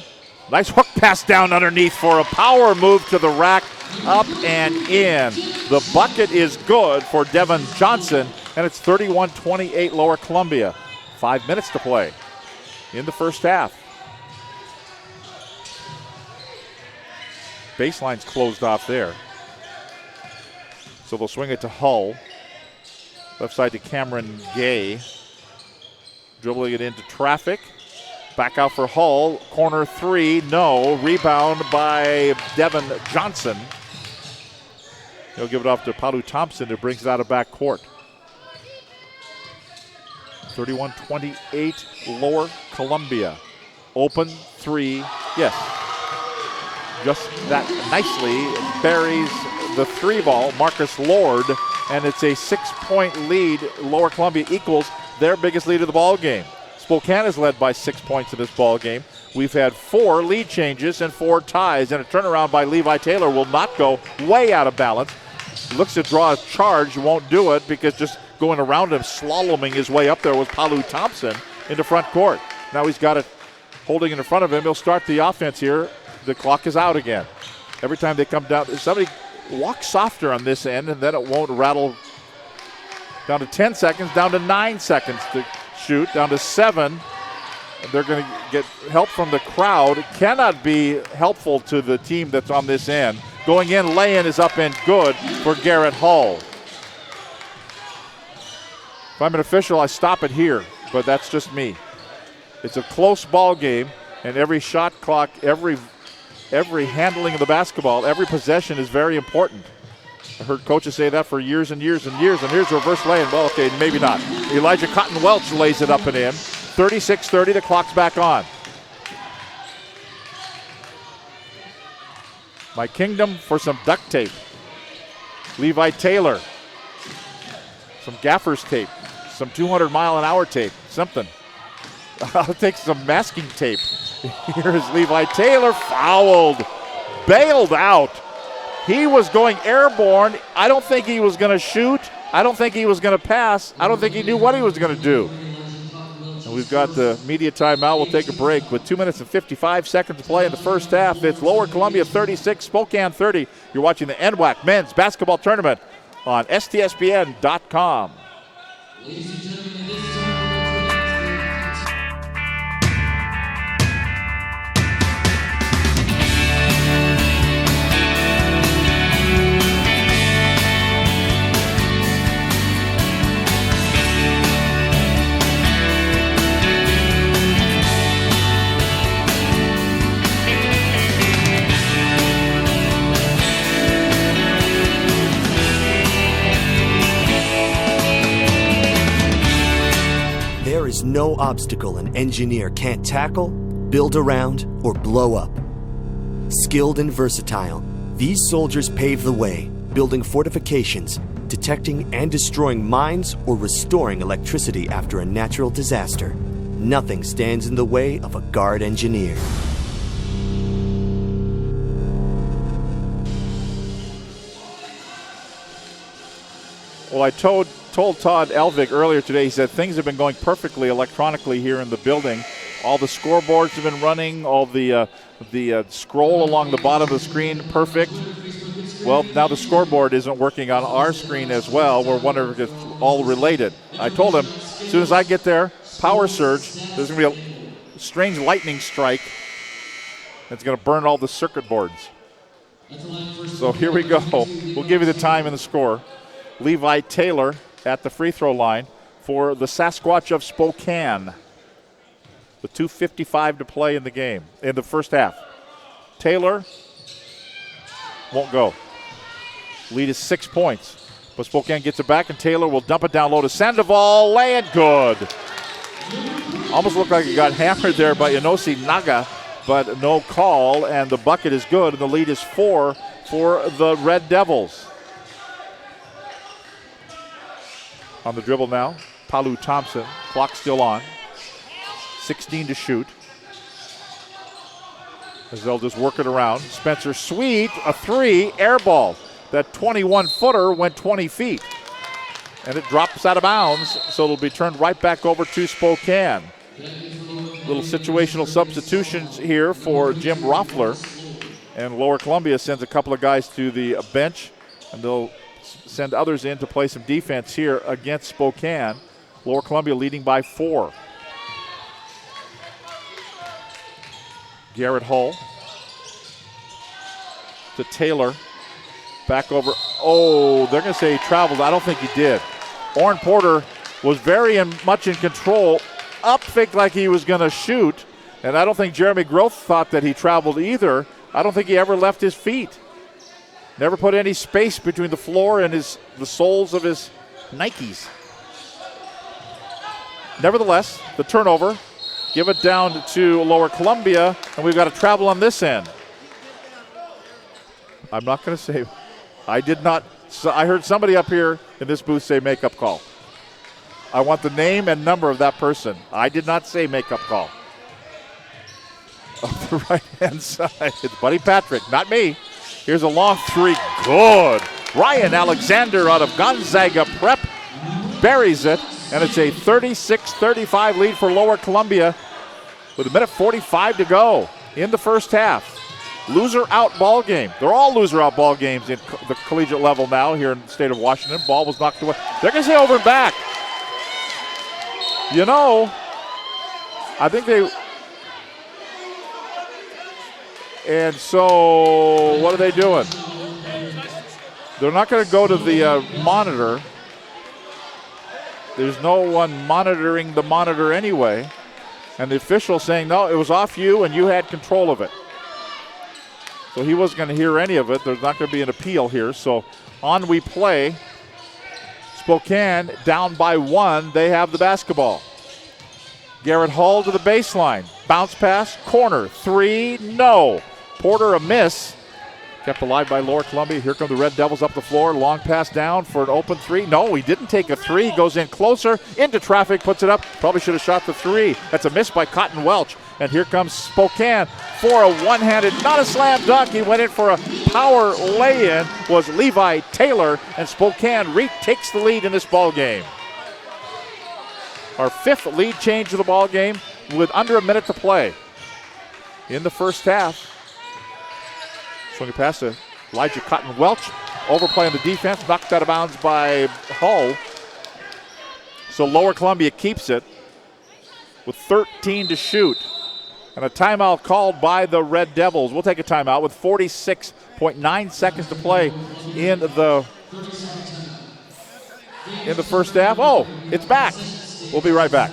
Speaker 2: Nice hook pass down underneath for a power move to the rack, up and in. The bucket is good for Devin Johnson, and it's 31-28 Lower Columbia. 5 minutes to play in the first half. Baseline's closed off there. So they'll swing it to Hull. Left side to Cameron Gay. Dribbling it into traffic. Back out for Hull. Corner 3, no. Rebound by Devin Johnson. He'll give it off to Palu Thompson, who brings it out of back court. 31-28 Lower Columbia. Open three, yes. Just that nicely buries the three ball, Marcus Lord, and it's a 6-point lead. Lower Columbia equals their biggest lead of the ball game. Spokane is led by 6 points in this ball game. We've had 4 lead changes and 4 ties, and a turnaround by Levi Taylor will not go way out of balance. Looks to draw a charge, won't do it because just going around him, slaloming his way up there was Palu Thompson into front court. Now he's got it holding in front of him. He'll start the offense here. The clock is out again. Every time they come down, somebody walk softer on this end, and then it won't rattle. Down to 10 seconds, down to 9 seconds to shoot, down to 7. They're going to get help from the crowd. It cannot be helpful to the team that's on this end. Going in, lay-in is up and good for Garrett Hull. If I'm an official, I stop it here, but that's just me. It's a close ball game, and every shot clock, every handling of the basketball, every possession is very important. I heard coaches say that for years and years and years, and here's reverse lay-in. Well, okay, maybe not. Elijah Cotton-Welch lays it up and in. 36-30, the clock's back on. My kingdom for some duct tape. Levi Taylor. Some gaffer's tape. Some 200-mile-an-hour tape. Something. I'll take some masking tape. Here's Levi Taylor, fouled. Bailed out. He was going airborne. I don't think he was going to shoot. I don't think he was going to pass. I don't think he knew what he was going to do. And we've got the media timeout. We'll take a break with 2 minutes and 55 seconds to play in the first half. It's Lower Columbia 36, Spokane 30. You're watching the NWAC Men's Basketball Tournament on STSBN.com.
Speaker 6: There is no obstacle an engineer can't tackle, build around, or blow up. Skilled and versatile, these soldiers pave the way, building fortifications, detecting and destroying mines, or restoring electricity after a natural disaster. Nothing stands in the way of a guard engineer.
Speaker 2: Well, I told Todd Elvig earlier today, he said things have been going perfectly electronically here in the building. All the scoreboards have been running, all the scroll along the bottom of the screen, perfect. Well, now the scoreboard isn't working on our screen as well. We're wondering if it's all related. I told him, as soon as I get there, power surge, there's going to be a strange lightning strike. It's going to burn all the circuit boards. So here we go. We'll give you the time and the score. Levi Taylor at the free throw line for the Sasquatch of Spokane. With 2:55 to play in the game, in the first half. Taylor won't go. Lead is 6 points. But Spokane gets it back, and Taylor will dump it down low to Sandoval. Lay it good. Almost looked like he got hammered there by Inosi Naga, but no call, and the bucket is good, and the lead is 4 for the Red Devils. On the dribble now, Palu Thompson. Clock still on. 16 to shoot. As they'll just work it around. Spencer Sweet, a 3, air ball. That 21-footer went 20 feet. And it drops out of bounds, so it'll be turned right back over to Spokane. Little situational substitutions here for Jim Roffler. And Lower Columbia sends a couple of guys to the bench, and they'll send others in to play some defense here against Spokane. Lower Columbia leading by 4. Garrett Hull to Taylor. Back over. Oh, they're going to say he traveled. I don't think he did. Orrin Porter was very much in control. Up faked like he was going to shoot. And I don't think Jeremy Groth thought that he traveled either. I don't think he ever left his feet. Never put any space between the floor and the soles of his Nikes. Nevertheless, the turnover. Give it down to Lower Columbia, and we've got to travel on this end. I'm not going to say. I did not. I heard somebody up here in this booth say makeup call. I want the name and number of that person. I did not say makeup call. On the right-hand side, it's Buddy Patrick, not me. Here's a long three. Good. Ryan Alexander out of Gonzaga Prep buries it, and it's a 36-35 lead for Lower Columbia with 1:45 to go in the first half. Loser out ball game. They're all loser out ball games in the collegiate level now here in the state of Washington. Ball was knocked away. They're going to say over and back. You know, I think they. And so, what are they doing? They're not going to go to the monitor. There's no one monitoring the monitor anyway. And the official saying, no, it was off you and you had control of it. So he wasn't going to hear any of it. There's not going to be an appeal here. So on we play. Spokane down by 1. They have the basketball. Garrett Hull to the baseline. Bounce pass, corner, 3, no. Porter a miss. Kept alive by Lower Columbia. Here come the Red Devils up the floor. Long pass down for an open 3. No, he didn't take a 3. He goes in closer, into traffic, puts it up. Probably should have shot the 3. That's a miss by Cotton Welch. And here comes Spokane for a one-handed, not a slam dunk. He went in for a power lay-in, was Levi Taylor, and Spokane takes the lead in this ball game. Our 5th lead change of the ball game with under a minute to play in the first half. Swinging pass to Elijah Cotton Welch. Overplay on the defense, knocked out of bounds by Hull. So Lower Columbia keeps it with 13 to shoot. And a timeout called by the Red Devils. We'll take a timeout with 46.9 seconds to play in the first half. Oh, it's back. We'll be right back.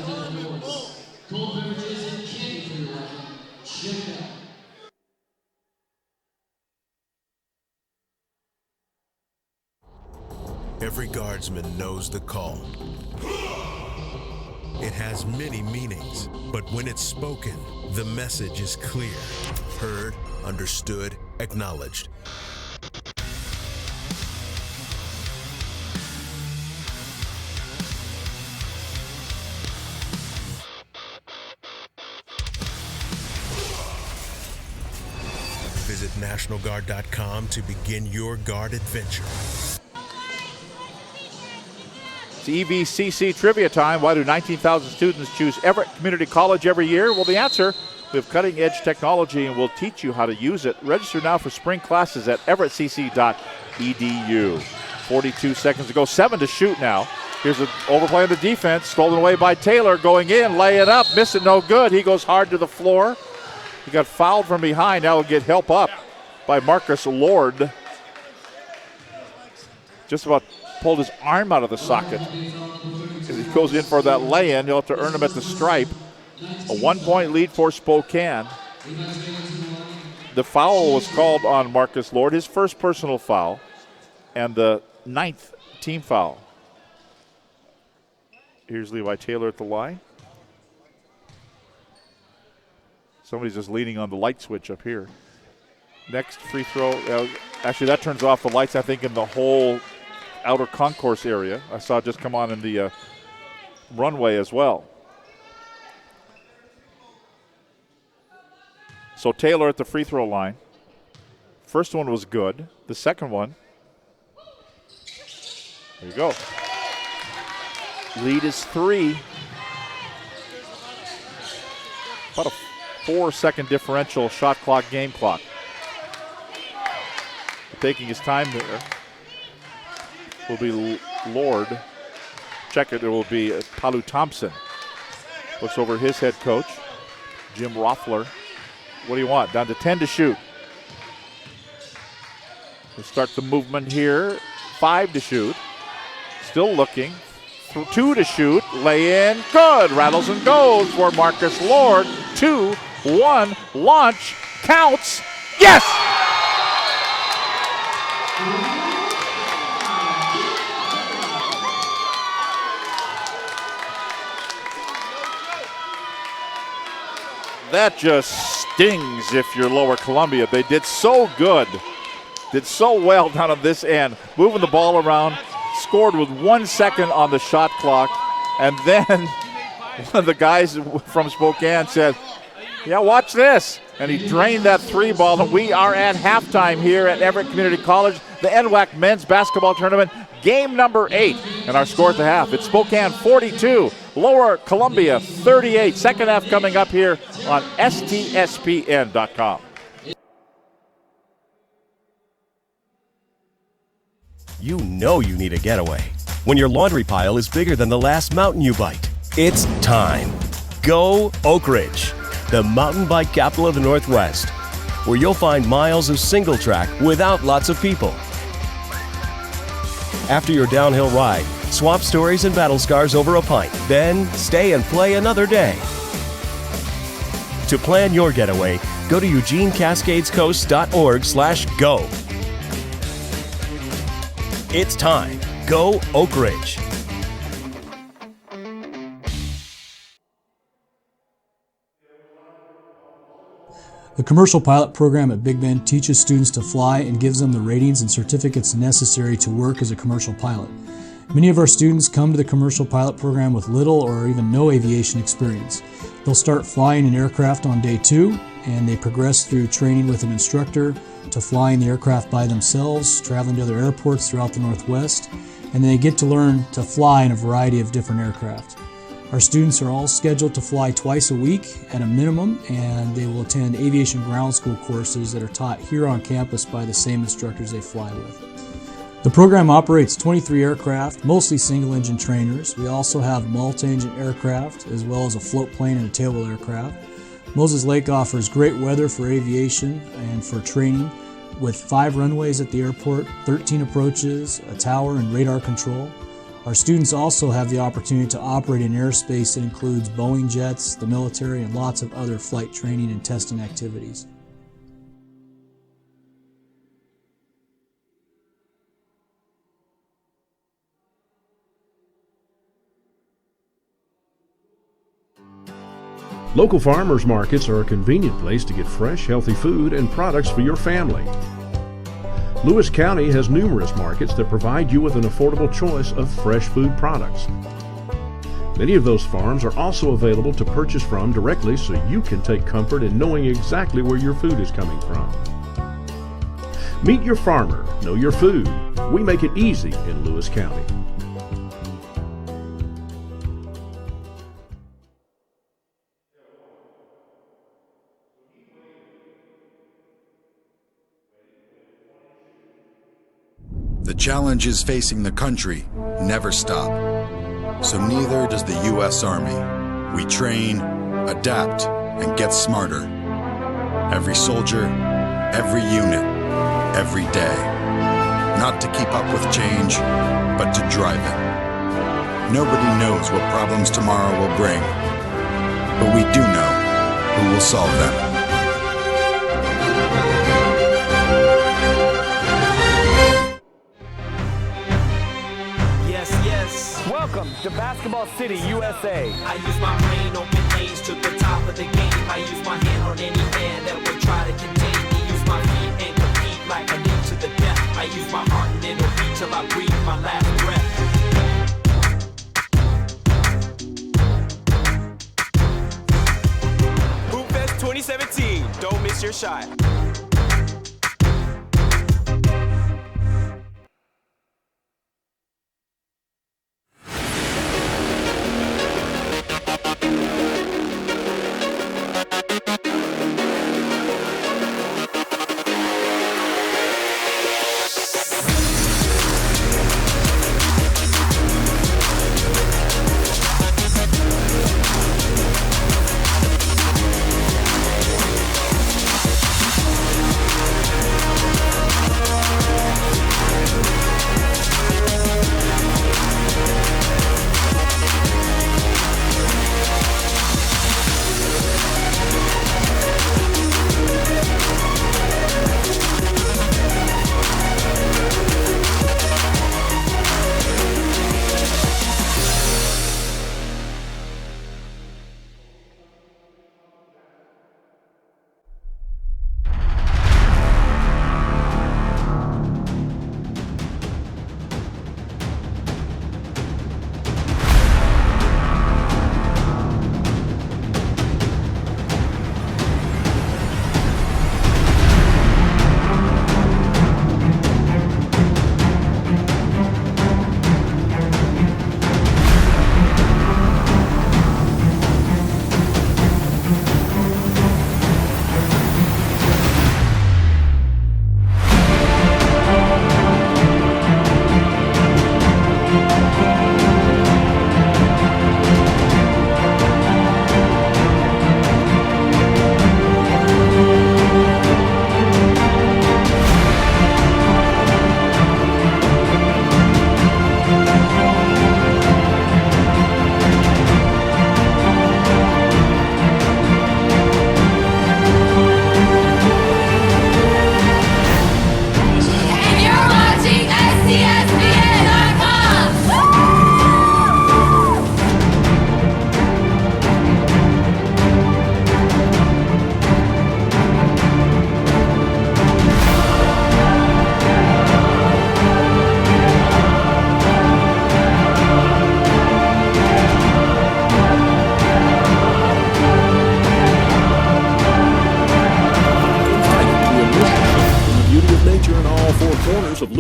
Speaker 7: Every guardsman knows the call. It has many meanings, but when it's spoken, the message is clear. Heard, understood, acknowledged. Visit NationalGuard.com to begin your Guard adventure.
Speaker 2: It's EVCC trivia time. Why do 19,000 students choose Everett Community College every year? Well, the answer, we have cutting-edge technology and we'll teach you how to use it. Register now for spring classes at everettcc.edu. 42 seconds to go, 7 to shoot now. Here's an overplay on the defense, stolen away by Taylor, going in, lay it up, miss it, no good. He goes hard to the floor. He got fouled from behind. Now he'll get help up by Marcus Lord. Just about pulled his arm out of the socket. As he goes in for that lay-in, he'll have to earn him at the stripe. A 1-point lead for Spokane. The foul was called on Marcus Lord, his first personal foul, and the 9th team foul. Here's Levi Taylor at the line. Somebody's just leaning on the light switch up here. Next free throw. Actually, that turns off the lights, I think, in the whole outer concourse area. I saw it just come on in the runway as well. So Taylor at the free throw line. First one was good. The second one, there you go. Lead is 3. About a 4-second differential, shot clock, game clock. Taking his time there will be Lord. Check it, there will be Palu Thompson. Looks over his head coach, Jim Roffler. What do you want? Down to 10 to shoot. We'll start the movement here. 5 to shoot. Still looking. 2 to shoot. Lay in. Good. Rattles and goes for Marcus Lord. 2, 1, launch. Counts. Yes! that just stings if you're Lower Columbia. They did so good, did so well down on this end, moving the ball around, scored with 1 second on the shot clock, and then one of the guys from Spokane said, yeah, watch this. And he drained that three ball, and we are at halftime here at Everett Community College, the NWAC men's basketball tournament, game number 8. And our score at the half, it's Spokane 42, Lower Columbia 38. Second half coming up here on STSPN.com.
Speaker 8: You know you need a getaway when your laundry pile is bigger than the last mountain you biked. It's time. Go Oak Ridge, the mountain bike capital of the Northwest, where you'll find miles of single track without lots of people. After your downhill ride, swap stories and battle scars over a pint, then stay and play another day. To plan your getaway, go to EugeneCascadesCoast.org/go. It's time. Go Oak Ridge.
Speaker 9: The commercial pilot program at Big Bend teaches students to fly and gives them the ratings and certificates necessary to work as a commercial pilot. Many of our students come to the commercial pilot program with little or even no aviation experience. They'll start flying an aircraft on day 2, and they progress through training with an instructor to flying the aircraft by themselves, traveling to other airports throughout the Northwest, and they get to learn to fly in a variety of different aircraft. Our students are all scheduled to fly twice a week at a minimum, and they will attend aviation ground school courses that are taught here on campus by the same instructors they fly with. The program operates 23 aircraft, mostly single-engine trainers. We also have multi-engine aircraft, as well as a float plane and a tailwheel aircraft. Moses Lake offers great weather for aviation and for training, with 5 runways at the airport, 13 approaches, a tower, and radar control. Our students also have the opportunity to operate in airspace that includes Boeing jets, the military, and lots of other flight training and testing activities.
Speaker 10: Local farmers markets are a convenient place to get fresh, healthy food and products for your family. Lewis County has numerous markets that provide you with an affordable choice of fresh food products. Many of those farms are also available to purchase from directly, so you can take comfort in knowing exactly where your food is coming from. Meet your farmer, know your food. We make it easy in Lewis County.
Speaker 11: The challenges facing the country never stop. So neither does the U.S. Army. We train, adapt, and get smarter. Every soldier, every unit, every day. Not to keep up with change, but to drive it. Nobody knows what problems tomorrow will bring, but we do know who will solve them.
Speaker 12: Welcome to Basketball City, USA.
Speaker 13: I use my brain, open lanes to the top of the game. I use my hand on any man that would try to contain me. Use my feet and compete like I need to the death. I use my heart and it'll beat till I breathe my last breath.
Speaker 12: Hoop Fest 2017. Don't miss your shot.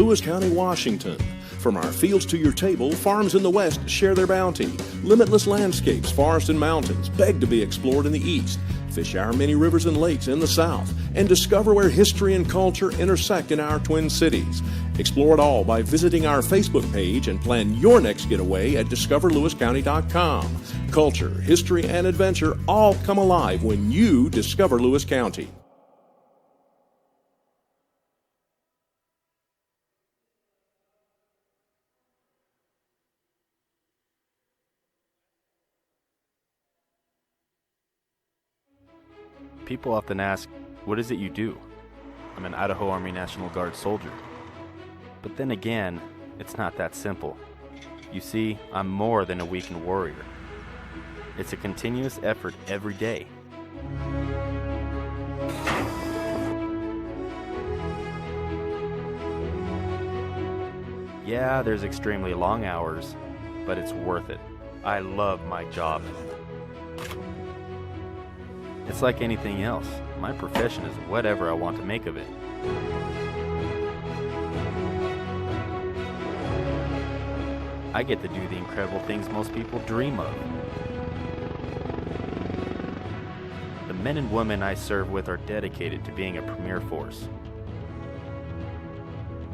Speaker 10: Lewis County, Washington. From our fields to your table, farms in the west share their bounty. Limitless landscapes, forests and mountains beg to be explored in the east. Fish our many rivers and lakes in the south, and discover where history and culture intersect in our twin cities. Explore it all by visiting our Facebook page and plan your next getaway at discoverlewiscounty.com. Culture, history, and adventure all come alive when you discover Lewis County.
Speaker 14: People often ask, what is it you do? I'm an Idaho Army National Guard soldier. But then again, it's not that simple. You see, I'm more than a weekend warrior. It's a continuous effort every day. Yeah, there's extremely long hours, but it's worth it. I love my job. It's like anything else. My profession is whatever I want to make of it. I get to do the incredible things most people dream of. The men and women I serve with are dedicated to being a premier force.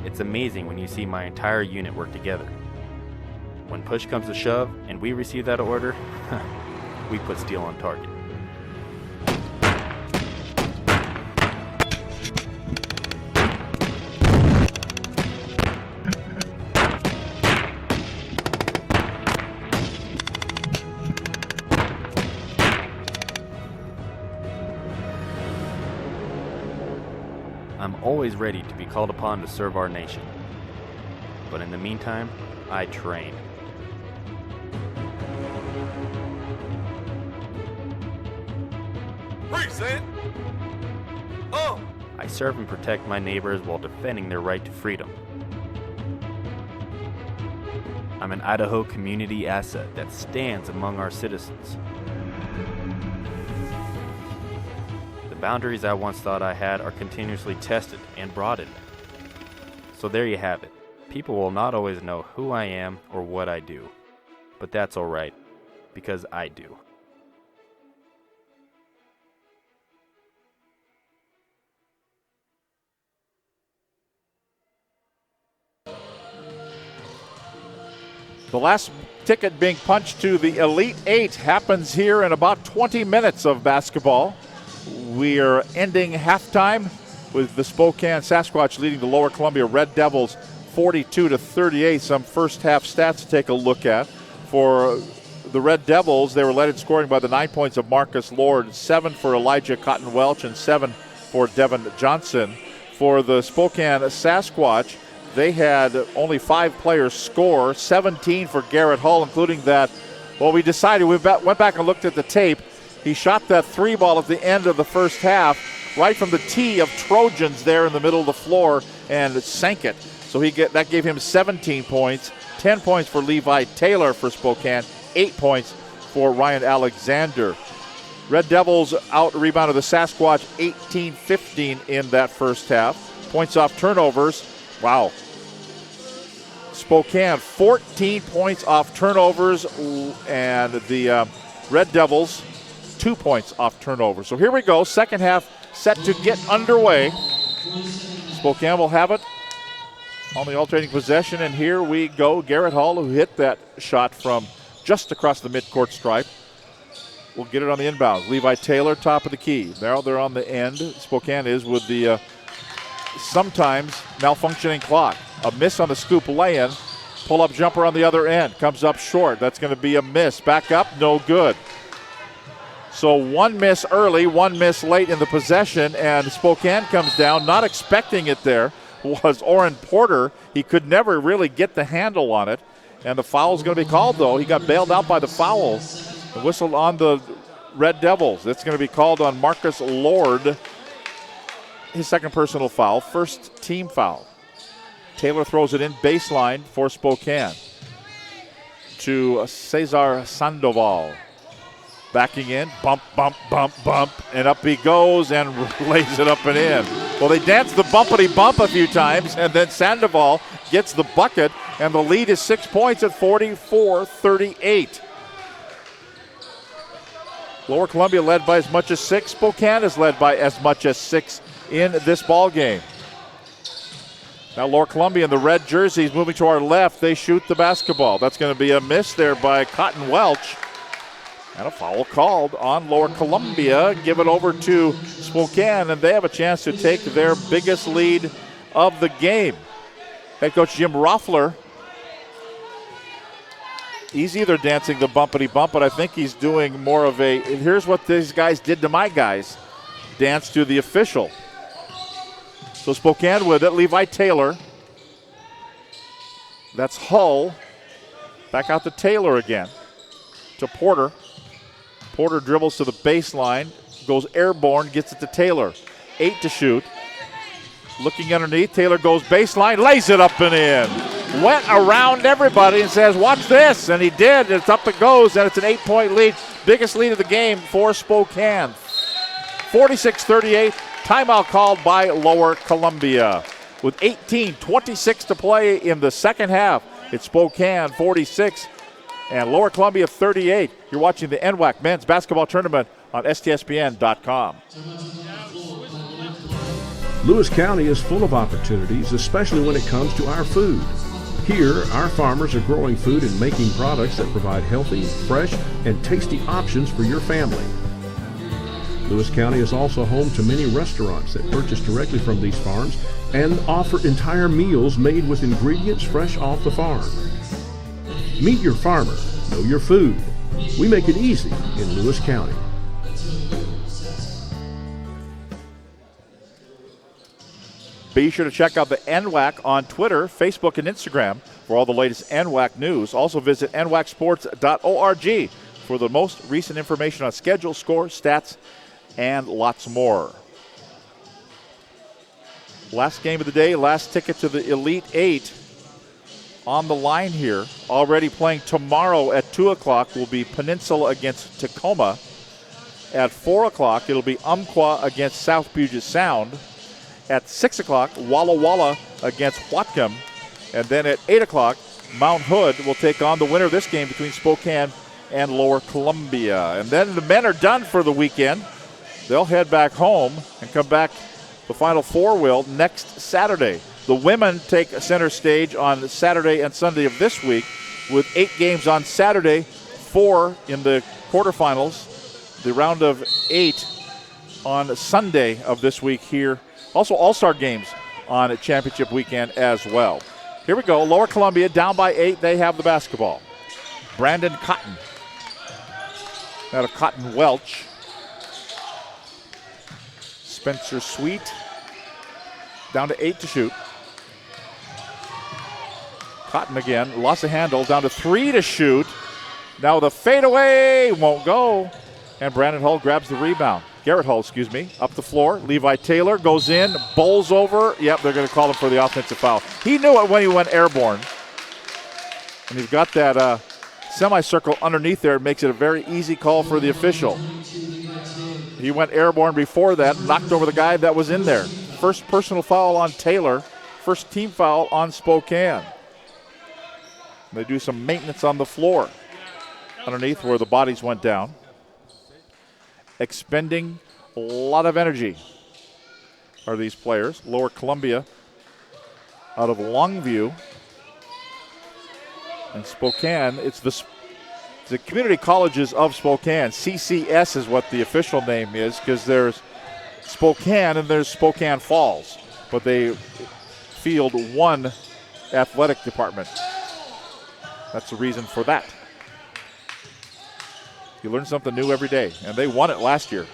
Speaker 14: It's amazing when you see my entire unit work together. When push comes to shove and we receive that order, we put steel on target. I'm always ready to be called upon to serve our nation. But in the meantime, I train.
Speaker 15: Present. Oh.
Speaker 14: I serve and protect my neighbors while defending their right to freedom. I'm an Idaho community asset that stands among our citizens. The boundaries I once thought I had are continuously tested and broadened. So there you have it. People will not always know who I am or what I do. But that's alright, because I do.
Speaker 2: The last ticket being punched to the Elite Eight happens here in about 20 minutes of basketball. We are ending halftime with the Spokane Sasquatch leading the Lower Columbia Red Devils 42-38. Some first half stats to take a look at. For the Red Devils, they were led in scoring by the 9 points of Marcus Lord, 7 for Elijah Cotton Welch, and 7 for Devin Johnson. For the Spokane Sasquatch, they had only 5 players score, 17 for Garrett Hull, including that. Well, we decided, we went back and looked at the tape. He shot that 3 ball at the end of the first half, right from the tee of Trojans there in the middle of the floor, and sank it. So that gave him 17 points, 10 points for Levi Taylor for Spokane, 8 points for Ryan Alexander. Red Devils out-rebounded the Sasquatch 18-15 in that first half. Points off turnovers. Wow. Spokane, 14 points off turnovers, and the Red Devils, 2 points off turnovers. So here we go, second half set to get underway. Spokane will have it on the alternating possession, and here we go. Garrett Hall, who hit that shot from just across the midcourt stripe, will get it on the inbounds. Levi Taylor, top of the key. Now they're on the end. Spokane is with the sometimes malfunctioning clock. A miss on the scoop lay-in. Pull-up jumper on the other end. Comes up short. That's going to be a miss. Back up, no good. So 1 miss early, 1 miss late in the possession, and Spokane comes down. Not expecting it there was Oren Porter. He could never really get the handle on it. And the foul's going to be called, though. He got bailed out by the foul. The whistle on the Red Devils. It's going to be called on Marcus Lord. His second personal foul, first team foul. Taylor throws it in baseline for Spokane to Cesar Sandoval. Backing in, bump, bump, bump, bump, and up he goes and lays it up and in. Well, they danced the bumpity bump a few times, and then Sandoval gets the bucket, and the lead is 6 points at 44-38. Lower Columbia led by as much as 6. Spokane is led by as much as 6 in this ball game. Now Lower Columbia in the red jerseys moving to our left. They shoot the basketball. That's going to be a miss there by Cotton Welch. And a foul called on Lower Columbia. Give it over to Spokane, and they have a chance to take their biggest lead of the game. Head coach Jim Roffler, he's either dancing the bumpity bump, but I think he's doing more of a, here's what these guys did to my guys, dance to the official. So Spokane with it, Levi Taylor. That's Hull. Back out to Taylor again. To Porter. Porter dribbles to the baseline, goes airborne, gets it to Taylor. 8 to shoot. Looking underneath, Taylor goes baseline, lays it up and in. Went around everybody and says, watch this, and he did. It's up it goes, and it's an 8-point lead. Biggest lead of the game for Spokane. 46-38, timeout called by Lower Columbia. With 18:26 to play in the second half, it's Spokane 46 and Lower Columbia 38. You're watching the NWAC Men's Basketball Tournament on STSPN.com.
Speaker 10: Lewis County is full of opportunities, especially when it comes to our food. Here, our farmers are growing food and making products that provide healthy, fresh, and tasty options for your family. Lewis County is also home to many restaurants that purchase directly from these farms and offer entire meals made with ingredients fresh off the farm. Meet your farmer, know your food. We make it easy in Lewis County.
Speaker 2: Be sure to check out the NWAC on Twitter, Facebook, and Instagram for all the latest NWAC news. Also visit nwacsports.org for the most recent information on schedule, score, stats, and lots more. Last game of the day, last ticket to the Elite Eight on the line here. Already playing tomorrow at 2 o'clock will be Peninsula against Tacoma. At 4 o'clock, it'll be Umpqua against South Puget Sound. At 6 o'clock, Walla Walla against Whatcom. And then at 8 o'clock, Mount Hood will take on the winner of this game between Spokane and Lower Columbia. And then the men are done for the weekend. They'll head back home and come back. The Final Four will next Saturday. The women take center stage on Saturday and Sunday of this week with 8 games on Saturday, 4 in the quarterfinals, the round of 8 on Sunday of this week here. Also all-star games on championship weekend as well. Here we go. Lower Columbia down by 8. They have the basketball. Brandon Cotton. Out of Cotton Welch. Spencer Sweet. Down to 8 to shoot. Cotton again. Lost a handle. Down to 3 to shoot. Now the fadeaway won't go. And Brandon Hull grabs the rebound. Garrett Hull, excuse me, up the floor. Levi Taylor goes in, bowls over. Yep, they're going to call him for the offensive foul. He knew it when he went airborne. And he's got that semicircle underneath there. It makes it a very easy call for the official. He went airborne before that, knocked over the guy that was in there. First personal foul on Taylor. First team foul on Spokane. They do some maintenance on the floor underneath where the bodies went down. Expending a lot of energy are these players. Lower Columbia out of Longview. And Spokane, it's the community colleges of Spokane. CCS is what the official name is because there's Spokane and there's Spokane Falls. But they field one athletic department. That's the reason for that. You learn something new every day, and they won it last year.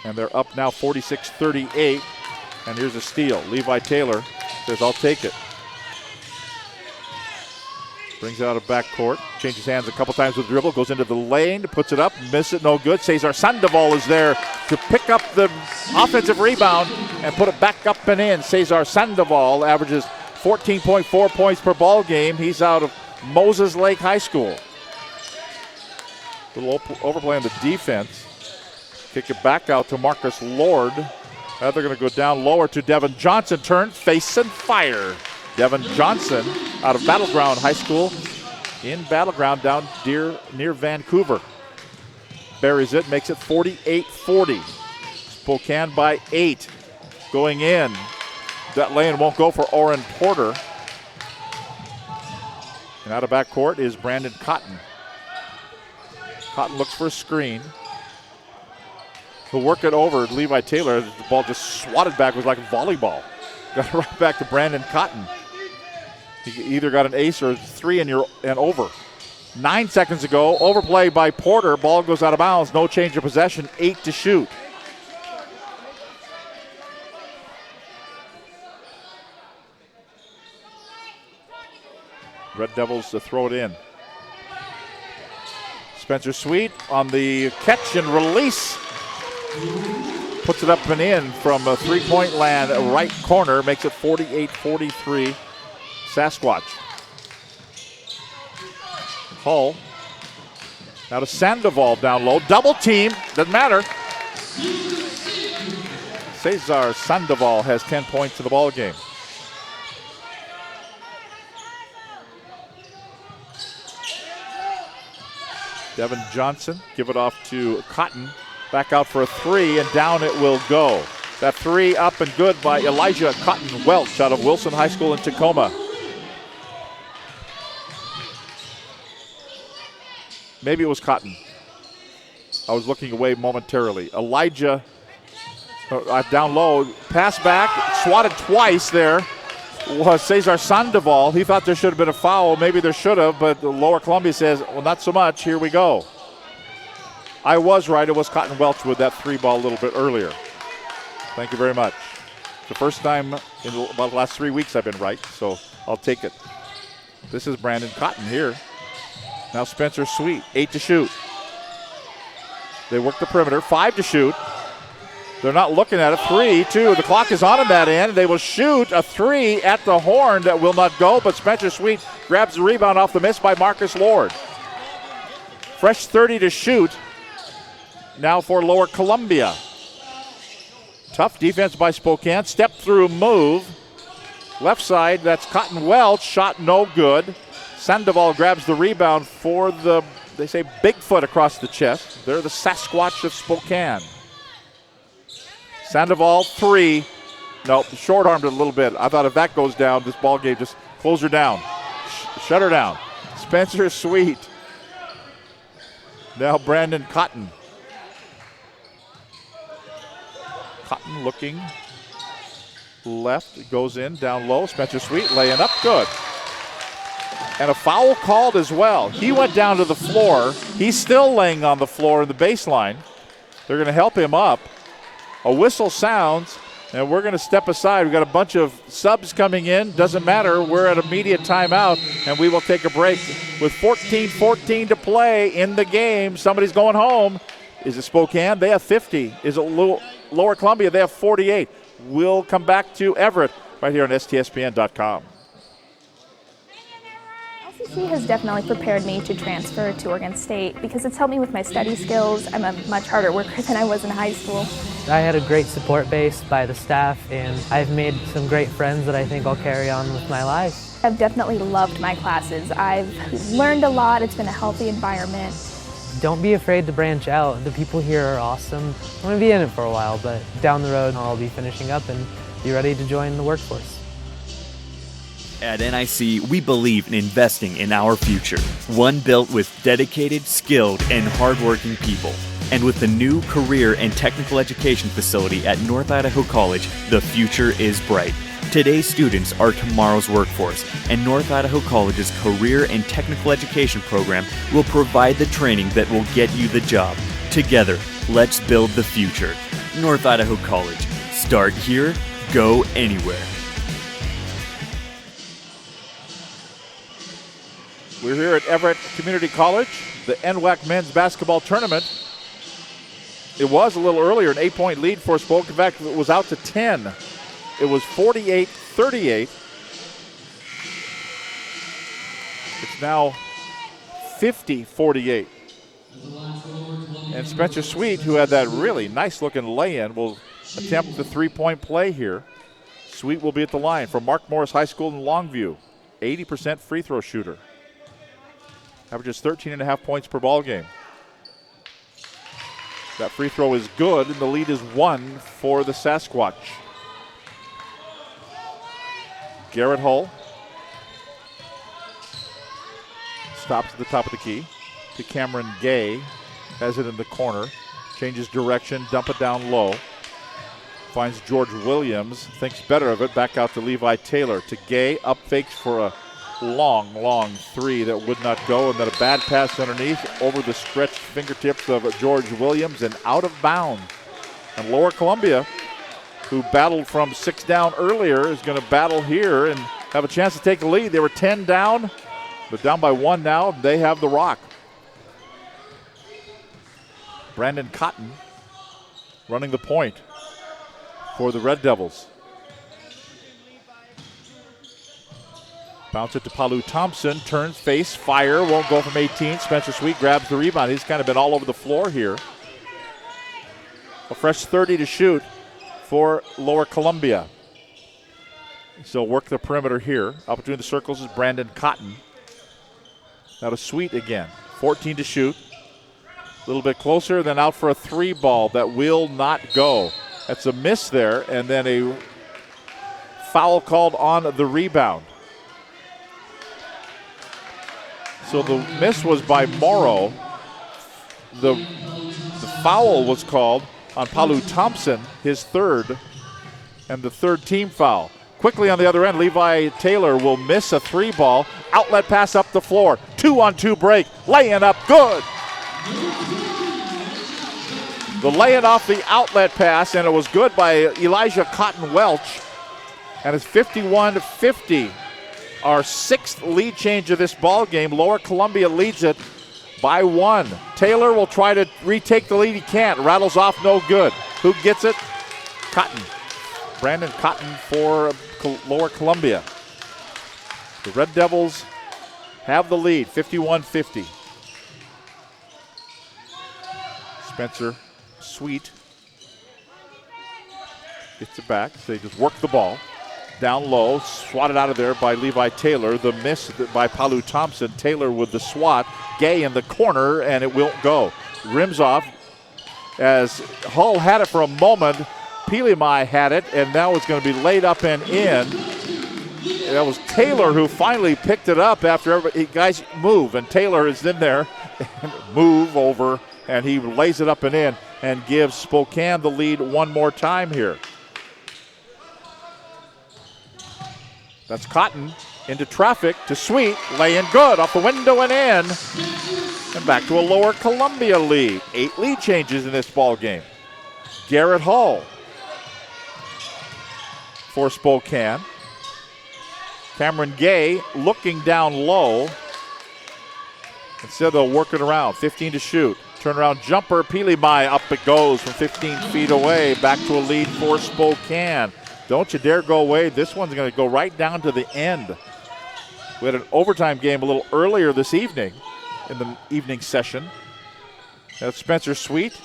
Speaker 2: And they're up now 46-38, and here's a steal. Levi Taylor says, I'll take it. Brings it out of backcourt, changes hands a couple times with the dribble, goes into the lane, puts it up, miss it, no good. Cesar Sandoval is there to pick up the offensive rebound and put it back up and in. Cesar Sandoval averages 14.4 points per ball game. He's out of Moses Lake High School. A little overplay on the defense. Kick it back out to Marcus Lord. Now they're going to go down lower to Devin Johnson. Turn, face, and fire. Devin Johnson out of Battleground High School in Battleground down near Vancouver. Buries it, makes it 48-40. Spokane by 8. Going in. That lane won't go for Oren Porter. And out of backcourt is Brandon Cotton. Cotton looks for a screen. He'll work it over Levi Taylor. The ball just swatted back. It was like volleyball. Got it right back to Brandon Cotton. He either got an ace or 3 and over. 9 seconds ago, overplay by Porter. Ball goes out of bounds. No change of possession. 8 to shoot. Red Devils to throw it in. Spencer Sweet on the catch and release. Puts it up and in from a three-point land, right corner. Makes it 48-43 Sasquatch. Hull. Now to Sandoval down low. Double team. Doesn't matter. Cesar Sandoval has 10 points in the ball game. Devin Johnson, give it off to Cotton. Back out for a 3, and down it will go. That 3 up and good by Elijah Cotton Welch out of Wilson High School in Tacoma. Maybe it was Cotton. I was looking away momentarily. Elijah down low, pass back, swatted twice there. Was Cesar Sandoval. He thought there should have been a foul. Maybe there should have, but Lower Columbia says, well, not so much. Here we go. I was right. It was Cotton Welch with that 3 ball a little bit earlier. Thank you very much. It's the first time in about the last 3 weeks I've been right, so I'll take it. This is Brandon Cotton here. Now Spencer Sweet, 8 to shoot. They work the perimeter, 5 to shoot. They're not looking at it. 3, 2. The clock is on that end. They will shoot a 3 at the horn that will not go, but Spencer Sweet grabs the rebound off the miss by Marcus Lord. Fresh 30 to shoot now for Lower Columbia. Tough defense by Spokane. Step through move. Left side, that's Cotton Welch. Shot no good. Sandoval grabs the rebound for the, they say, Bigfoot across the chest. They're the Sasquatch of Spokane. Sandoval, 3. Nope, short-armed it a little bit. I thought if that goes down, this ball game, just close her down. Shut her down. Spencer Sweet. Now Brandon Cotton. Cotton looking left, goes in, down low. Spencer Sweet laying up, good. And a foul called as well. He went down to the floor. He's still laying on the floor in the baseline. They're going to help him up. A whistle sounds, and we're going to step aside. We've got a bunch of subs coming in. Doesn't matter. We're at immediate timeout, and we will take a break with 14-14 to play in the game. Somebody's going home. Is it Spokane? They have 50. Is it Lower Columbia? They have 48. We'll come back to Everett right here on STSPN.com.
Speaker 5: LCC has definitely prepared me to transfer to Oregon State because it's helped me with my study skills. I'm a much harder worker than I was in high school.
Speaker 16: I had a great support base by the staff, and I've made some great friends that I think I'll carry on with my life.
Speaker 5: I've definitely loved my classes. I've learned a lot. It's been a healthy environment.
Speaker 16: Don't be afraid to branch out. The people here are awesome. I'm going to be in it for a while, but down the road I'll be finishing up and be ready to join the workforce.
Speaker 3: At NIC, we believe in investing in our future, one built with dedicated, skilled, and hardworking people. And with the new career and technical education facility at North Idaho College, the future is bright. Today's students are tomorrow's workforce, and North Idaho College's career and technical education program will provide the training that will get you the job. Together, let's build the future. North Idaho College. Start here, go anywhere.
Speaker 2: We're here at Everett Community College, the NWAC men's basketball tournament. It was a little earlier, an 8-point lead for Spokane. In fact, it was out to 10. It was 48-38. It's now 50-48. And Spencer Sweet, who had that really nice-looking lay-in, will attempt the three-point play here. Sweet will be at the line from Mark Morris High School in Longview. 80% free throw shooter. Averages 13.5 points per ball game. That free throw is good, and the lead is 1 for the Sasquatch. Garrett Hull stops at the top of the key to Cameron Gay. Has it in the corner. Changes direction, dump it down low. Finds George Williams, thinks better of it. Back out to Levi Taylor. To Gay, up fakes for a long three that would not go. And then a bad pass underneath over the stretched fingertips of George Williams and out of bounds. And Lower Columbia, who battled from 6 down earlier, is going to battle here and have a chance to take the lead. They were 10 down, but down by 1 now. They have the rock. Brandon Cotton running the point for the Red Devils. Bounce it to Palu Thompson, turns, face, fire, won't go from 18. Spencer Sweet grabs the rebound. He's kind of been all over the floor here. A fresh 30 to shoot for Lower Columbia. So work the perimeter here. Up between the circles is Brandon Cotton. Now to Sweet again. 14 to shoot. A little bit closer, then out for a 3 ball that will not go. That's a miss there, and then a foul called on the rebound. So the miss was by Morrow. The foul was called on Palu Thompson, his third, and the third team foul. Quickly on the other end, Levi Taylor will miss a 3 ball. Outlet pass up the floor. 2-on-2 break. Laying up good. The laying off the outlet pass, and it was good by Elijah Cotton Welch. And it's 51-50. Our 6th lead change of this ball game. Lower Columbia leads it by 1. Taylor will try to retake the lead. He can't. Rattles off, no good. Who gets it? Cotton. Brandon Cotton for Lower Columbia. The Red Devils have the lead, 51-50. Spencer Sweet gets it back. So they just work the ball. Down low, swatted out of there by Levi Taylor. The miss by Palu Thompson. Taylor with the swat. Gay in the corner, and it won't go. Rims off as Hull had it for a moment. Pilimai had it, and now it's going to be laid up and in. That was Taylor who finally picked it up after everybody. Guys move, and Taylor is in there. Move over, and he lays it up and in and gives Spokane the lead one more time here. That's Cotton into traffic to Sweet, laying good off the window and in. And back to a Lower Columbia lead. 8 lead changes in this ball game. Garrett Hall for Spokane. Cameron Gay looking down low. Instead they'll work it around. 15 to shoot. Turnaround jumper, Pilimai, up it goes from 15 feet away. Back to a lead for Spokane. Don't you dare go away. This one's going to go right down to the end. We had an overtime game a little earlier this evening in the evening session. That's Spencer Sweet.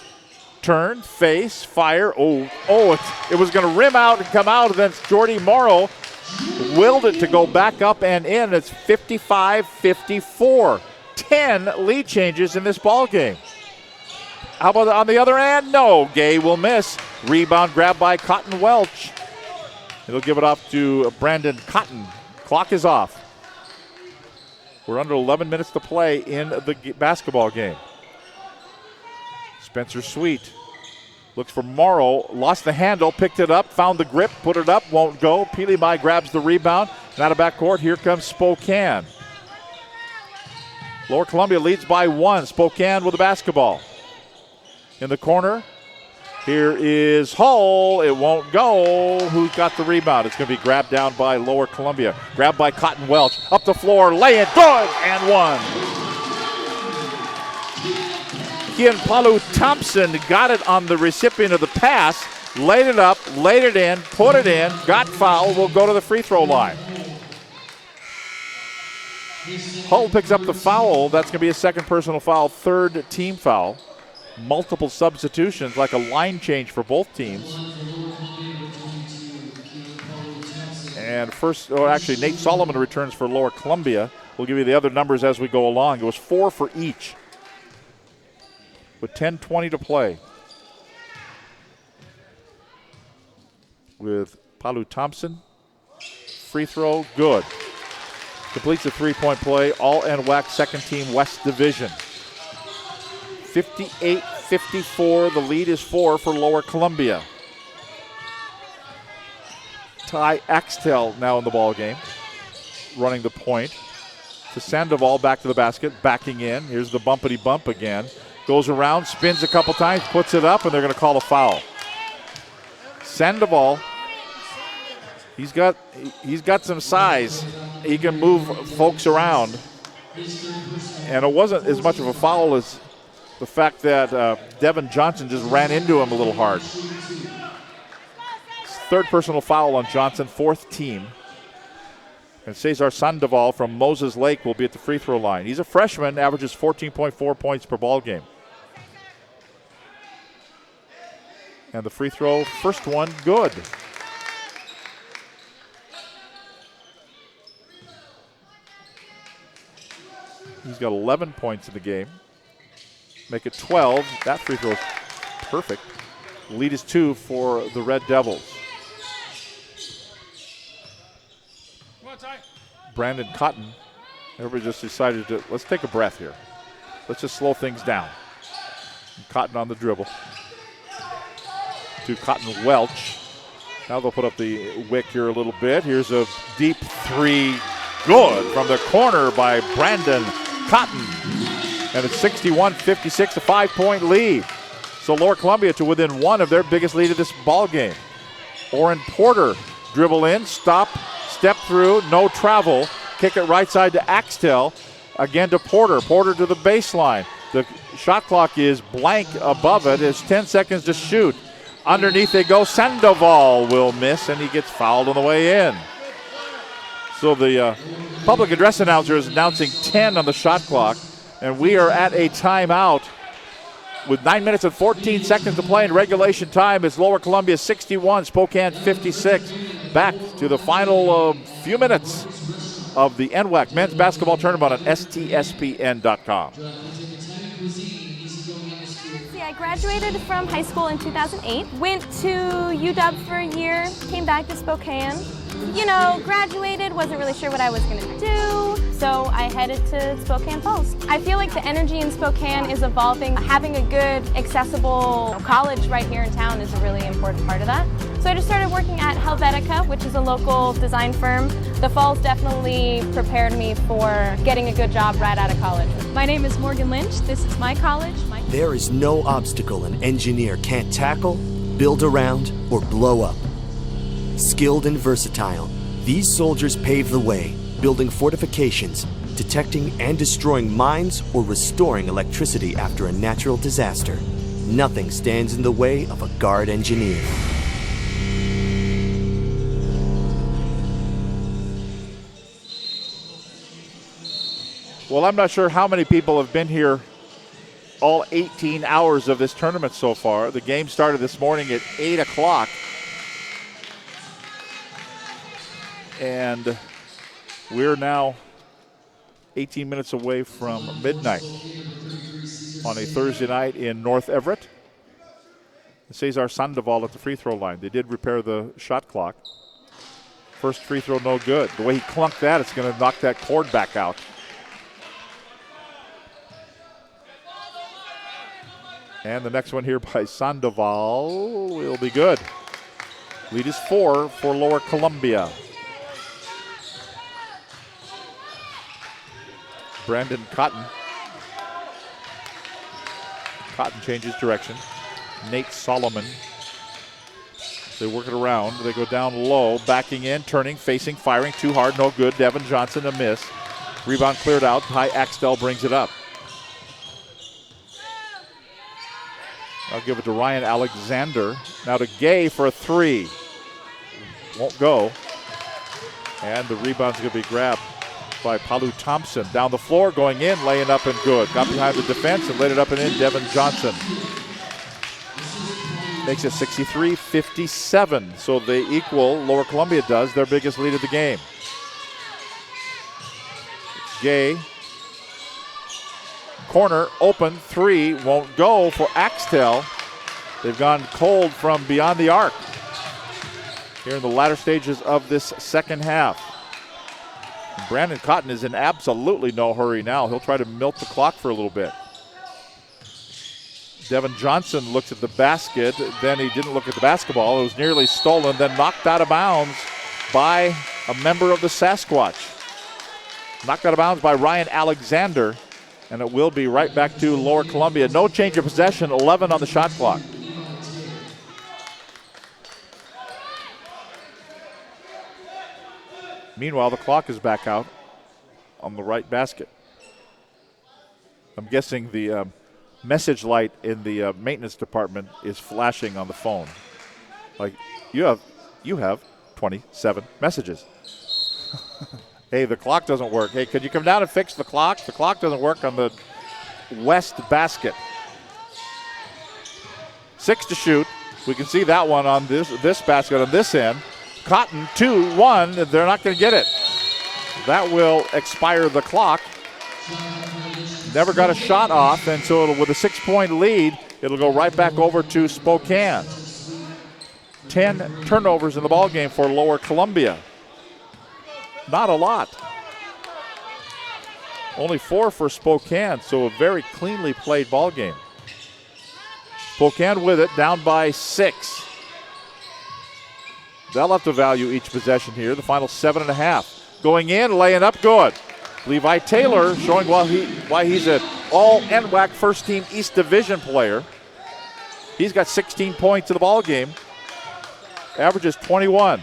Speaker 2: Turn, face, fire. It was going to rim out and come out, and then Jordy Morrow willed it to go back up and in. It's 55-54. 10 lead changes in this ball game. How about on the other end? No, Gay will miss. Rebound grabbed by Cotton Welch. He'll give it off to Brandon Cotton. Clock is off. We're under 11 minutes to play in the basketball game. Spencer Sweet looks for Morrow. Lost the handle, picked it up, found the grip, put it up, won't go. Pilimai grabs the rebound. And out of backcourt, here comes Spokane. Lower Columbia leads by 1. Spokane with the basketball. In the corner, here is Hull. It won't go. Who's got the rebound? It's going to be grabbed down by Lower Columbia. Grabbed by Cotton Welch. Up the floor, lay it, good, and 1. Kian Palu Thompson got it on the recipient of the pass, laid it up, laid it in, put it in, got fouled, will go to the free throw line. Hull picks up the foul. That's going to be a second personal foul, third team foul. Multiple substitutions, like a line change for both teams. And actually, Nate Solomon returns for Lower Columbia. We'll give you the other numbers as we go along. It was 4 for each with 10:20 to play. With Palu Thompson, free throw, good. Completes the three-point play, all NWAC second team West Division. 58-54, the lead is 4 for Lower Columbia. Ty Axtell now in the ball game, running the point. To Sandoval, back to the basket, backing in. Here's the bumpity bump again. Goes around, spins a couple times, puts it up, and they're going to call a foul. Sandoval, he's got some size. He can move folks around. And it wasn't as much of a foul as the fact that Devin Johnson just ran into him a little hard. Third personal foul on Johnson, fourth team. And Cesar Sandoval from Moses Lake will be at the free throw line. He's a freshman, averages 14.4 points per ball game. And the free throw, first one, good. He's got 11 points in the game. Make it 12. That free throw is perfect. Lead is 2 for the Red Devils. Brandon Cotton, everybody just decided to, let's take a breath here. Let's just slow things down. Cotton on the dribble. To Cotton Welch. Now they'll put up the wick here a little bit. Here's a deep three. Good from the corner by Brandon Cotton. And it's 61-56, a 5-point lead. So Lower Columbia to within 1 of their biggest lead of this ball game. Oren Porter dribble in, stop, step through, no travel. Kick it right side to Axtell. Again to Porter. Porter to the baseline. The shot clock is blank above it. It's 10 seconds to shoot. Underneath they go. Sandoval will miss, and he gets fouled on the way in. So the public address announcer is announcing 10 on the shot clock, and we are at a timeout with 9 minutes and 14 seconds to play in regulation time. It's Lower Columbia 61, Spokane 56. Back to the final few minutes of the NWAC men's basketball tournament on STSPN.com.
Speaker 4: I graduated from high school in 2008, went to UW for a year, came back to Spokane. You know, graduated, wasn't really sure what I was going to do, so I headed to Spokane Falls. I feel like the energy in Spokane is evolving. Having a good, accessible college right here in town is a really important part of that. So I just started working at Helvetica, which is a local design firm. The Falls definitely prepared me for getting a good job right out of college.
Speaker 17: My name is Morgan Lynch. This is my college.
Speaker 6: There is no obstacle an engineer can't tackle, build around, or blow up. Skilled and versatile, these soldiers pave the way, building fortifications, detecting and destroying mines, or restoring electricity after a natural disaster. Nothing stands in the way of a guard engineer.
Speaker 2: Well, I'm not sure how many people have been here all 18 hours of this tournament so far. The game started this morning at 8 o'clock. And we're now 18 minutes away from midnight on a Thursday night in North Everett. Cesar Sandoval at the free throw line. They did repair the shot clock. First free throw, no good. The way he clunked that, it's going to knock that cord back out. And the next one here by Sandoval will be good. Lead is 4 for Lower Columbia. Brandon Cotton. Cotton changes direction. Nate Solomon. They work it around. They go down low, backing in, turning, facing, firing. Too hard, no good. Devin Johnson a miss. Rebound cleared out. Ty Axtell brings it up. I'll give it to Ryan Alexander. Now to Gay for a three. Won't go. And the rebound's going to be grabbed by Palu Thompson. Down the floor, going in, laying up and good. Got behind the defense and laid it up and in, Devin Johnson. Makes it 63-57. So they equal, Lower Columbia does, their biggest lead of the game. Gay. Corner, open, three, won't go for Axtell. They've gone cold from beyond the arc here in the latter stages of this second half. Brandon Cotton is in absolutely no hurry now. He'll try to milk the clock for a little bit. Devin Johnson looks at the basket, then he didn't look at the basketball. It was nearly stolen, then knocked out of bounds by a member of the Sasquatch. Knocked out of bounds by Ryan Alexander, and it will be right back to Lower Columbia. No change of possession, 11 on the shot clock. Meanwhile, the clock is back out on the right basket. I'm guessing the message light in the maintenance department is flashing on the phone. Like, you have 27 messages. Hey, the clock doesn't work. Hey, could you come down and fix the clock? The clock doesn't work on the west basket. 6 to shoot. We can see that one on this basket on this end. Cotton, 2-1. They're not going to get it. That will expire the clock. Never got a shot off, and so with a 6-point lead, it'll go right back over to Spokane. 10 turnovers in the ballgame for Lower Columbia. Not a lot. Only 4 for Spokane, so a very cleanly played ballgame. Spokane with it, down by 6. They'll have to value each possession here. The final 7.5. Going in, laying up, good. Levi Taylor showing why he's an all NWAC first team East Division player. He's got 16 points in the ball game. Averages 21.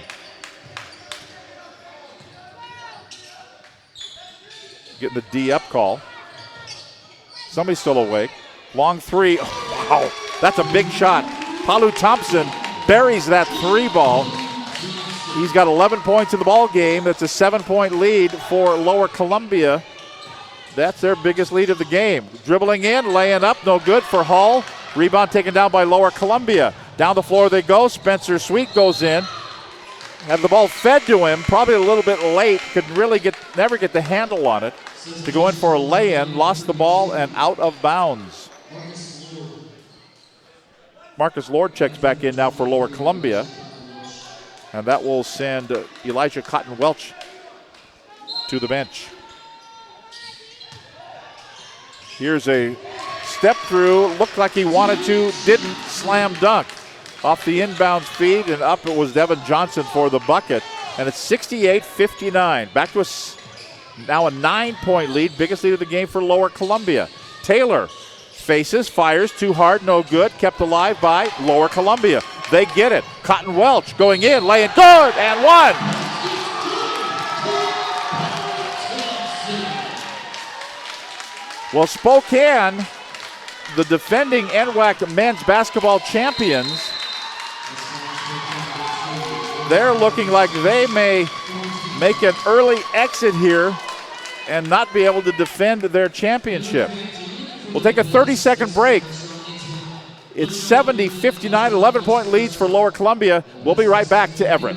Speaker 2: Getting the D up call. Somebody's still awake. Long three. Oh, wow, that's a big shot. Palu Thompson buries that 3 ball. He's got 11 points in the ball game. That's a 7-point lead for Lower Columbia. That's their biggest lead of the game. Dribbling in, laying up, no good for Hull. Rebound taken down by Lower Columbia. Down the floor they go. Spencer Sweet goes in. Have the ball fed to him, probably a little bit late. Could really never get the handle on it. To go in for a lay-in, lost the ball and out of bounds. Marcus Lord checks back in now for Lower Columbia. And that will send Elijah Cotton Welch to the bench. Here's a step through. Looked like he wanted to, didn't. Slam dunk. Off the inbound feed and up it was Devin Johnson for the bucket. And it's 68-59. Back to now a 9-point lead. Biggest lead of the game for Lower Columbia. Taylor faces, fires, too hard, no good. Kept alive by Lower Columbia. They get it. Cotton Welch going in, laying good, and 1. Well, Spokane, the defending NWAC men's basketball champions, they're looking like they may make an early exit here and not be able to defend their championship. We'll take a 30-second break. It's 70-59, 11-point leads for Lower Columbia. We'll be right back to Everett.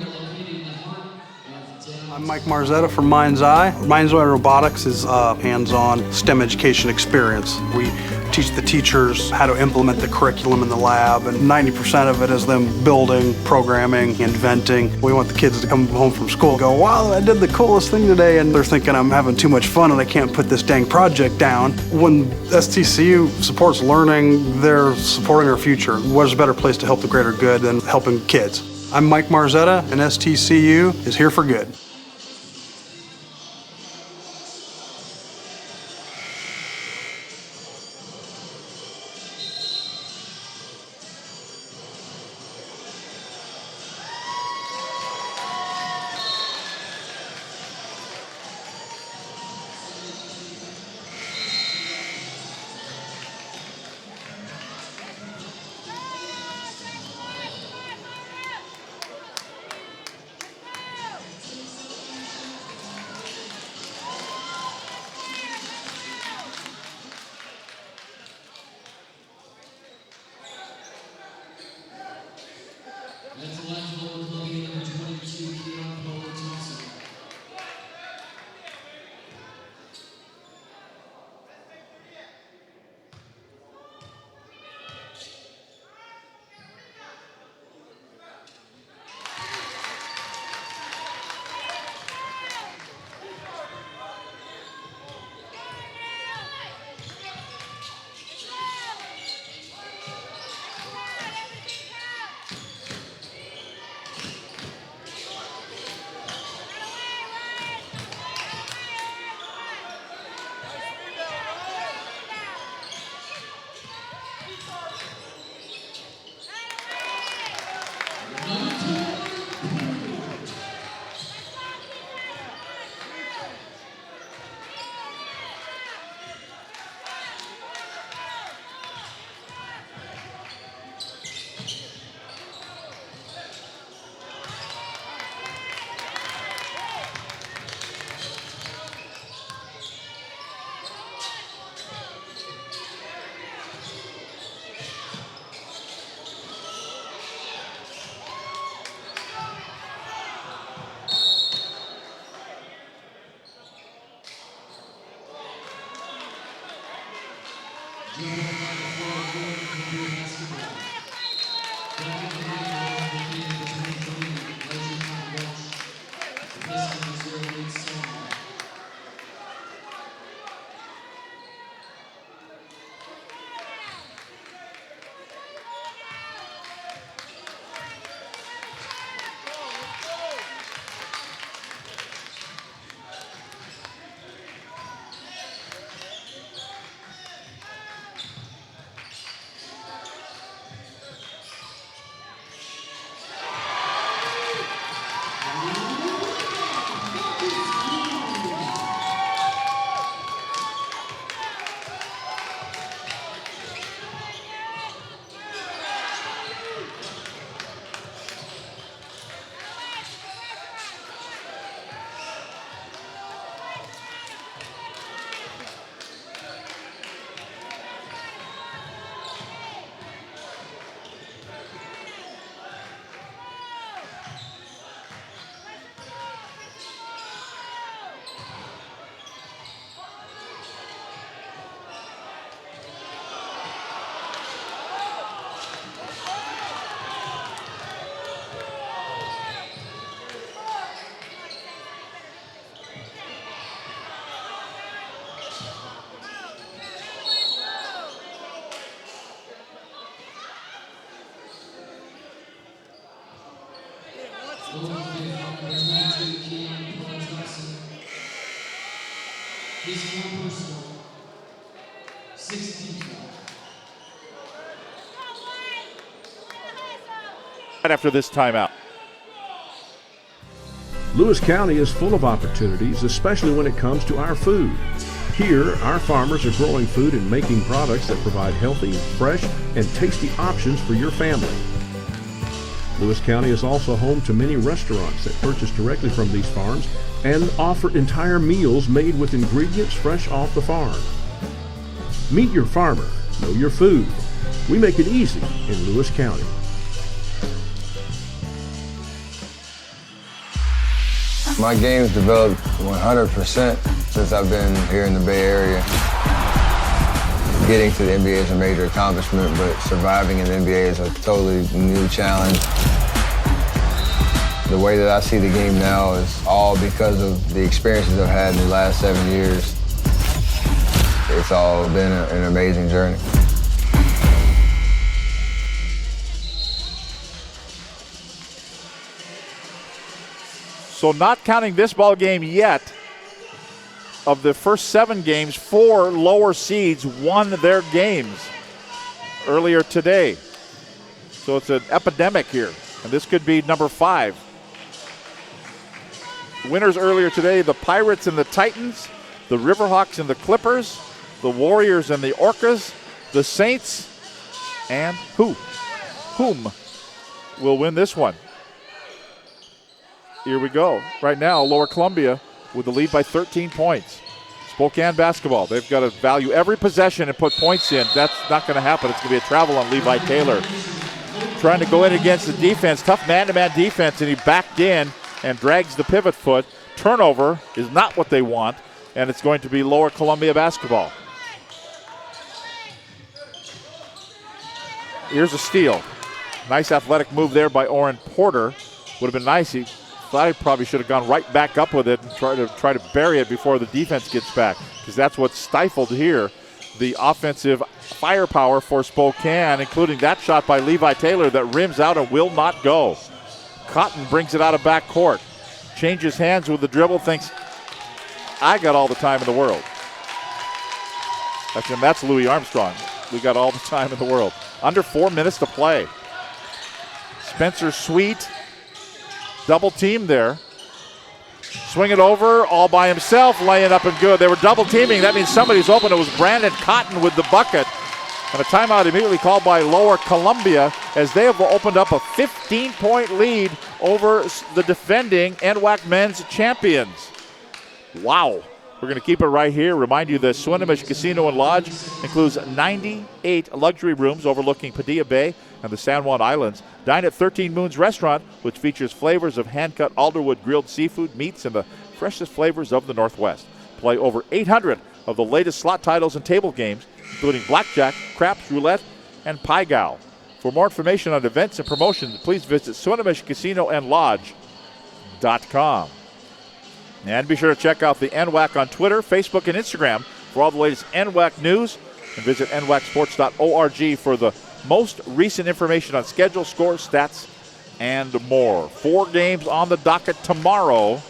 Speaker 18: I'm Mike Marzetta from Mind's Eye. Mind's Eye Robotics is a hands-on STEM education experience. We teach the teachers how to implement the curriculum in the lab, and 90% of it is them building, programming, inventing. We want the kids to come home from school and go, wow, I did the coolest thing today, and they're thinking I'm having too much fun and I can't put this dang project down. When STCU supports learning, they're supporting our future. What is a better place to help the greater good than helping kids? I'm Mike Marzetta, and STCU is here for good.
Speaker 2: Right after this timeout.
Speaker 10: Lewis County is full of opportunities, especially when it comes to our food. Here, our farmers are growing food and making products that provide healthy, fresh, and tasty options for your family. Lewis County is also home to many restaurants that purchase directly from these farms and offer entire meals made with ingredients fresh off the farm. Meet your farmer, know your food. We make it easy in Lewis County.
Speaker 1: My game's developed 100% since I've been here in the Bay Area. Getting to the NBA is a major accomplishment, but surviving in the NBA is a totally new challenge. The way that I see the game now is all because of the experiences I've had in the last 7 years. It's all been an amazing journey.
Speaker 2: So not counting this ball game yet, of the first 7 games, 4 lower seeds won their games earlier today. So it's an epidemic here, and this could be number 5. Winners earlier today, the Pirates and the Titans, the Riverhawks and the Clippers, the Warriors and the Orcas, the Saints, and whom will win this one? Here we go. Right now, Lower Columbia with the lead by 13 points. Spokane basketball, they've got to value every possession and put points in. That's not going to happen. It's going to be a travel on Levi Taylor. Trying to go in against the defense, tough man-to-man defense, and he backed in and drags the pivot foot. Turnover is not what they want, and it's going to be Lower Columbia basketball. Here's a steal. Nice athletic move there by Oren Porter. Would have been nice. He thought he probably should have gone right back up with it and try to bury it before the defense gets back, because that's what stifled here the offensive firepower for Spokane, including that shot by Levi Taylor that rims out and will not go. Cotton brings it out of backcourt. Changes hands with the dribble, thinks, I got all the time in the world. Actually, that's Louis Armstrong. We got all the time in the world. Under 4 minutes to play. Spencer Sweet, double team there. Swing it over, all by himself, laying up and good. They were double teaming. That means somebody's open. It was Brandon Cotton with the bucket. And a timeout immediately called by Lower Columbia as they have opened up a 15-point lead over the defending NWAC men's champions. Wow. We're going to keep it right here. Remind you the Swinomish Casino and Lodge includes 98 luxury rooms overlooking Padilla Bay and the San Juan Islands. Dine at 13 Moons Restaurant, which features flavors of hand-cut alderwood grilled seafood, meats, and the freshest flavors of the Northwest. Play over 800 of the latest slot titles and table games. including blackjack, craps, roulette, and pie gow. For more information on events and promotions, please visit Swinomish Casino and Lodge.com. And be sure to check out the NWAC on Twitter, Facebook, and Instagram for all the latest NWAC news. And visit nwacsports.org for the most recent information on schedule, scores, stats, and more. 4 games on the docket tomorrow.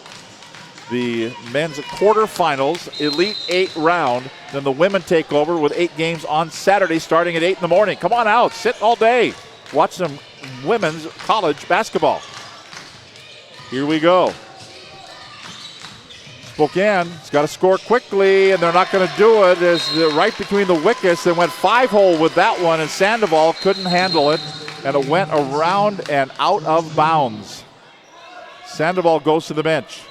Speaker 2: The men's quarterfinals, Elite 8 round. Then the women take over with 8 games on Saturday starting at 8 in the morning. Come on out, sit all day. Watch some women's college basketball. Here we go. Spokane's got to score quickly, and they're not going to do it. As right between the wickets, they went 5-hole with that one, and Sandoval couldn't handle it, and it went around and out of bounds. Sandoval goes to the bench.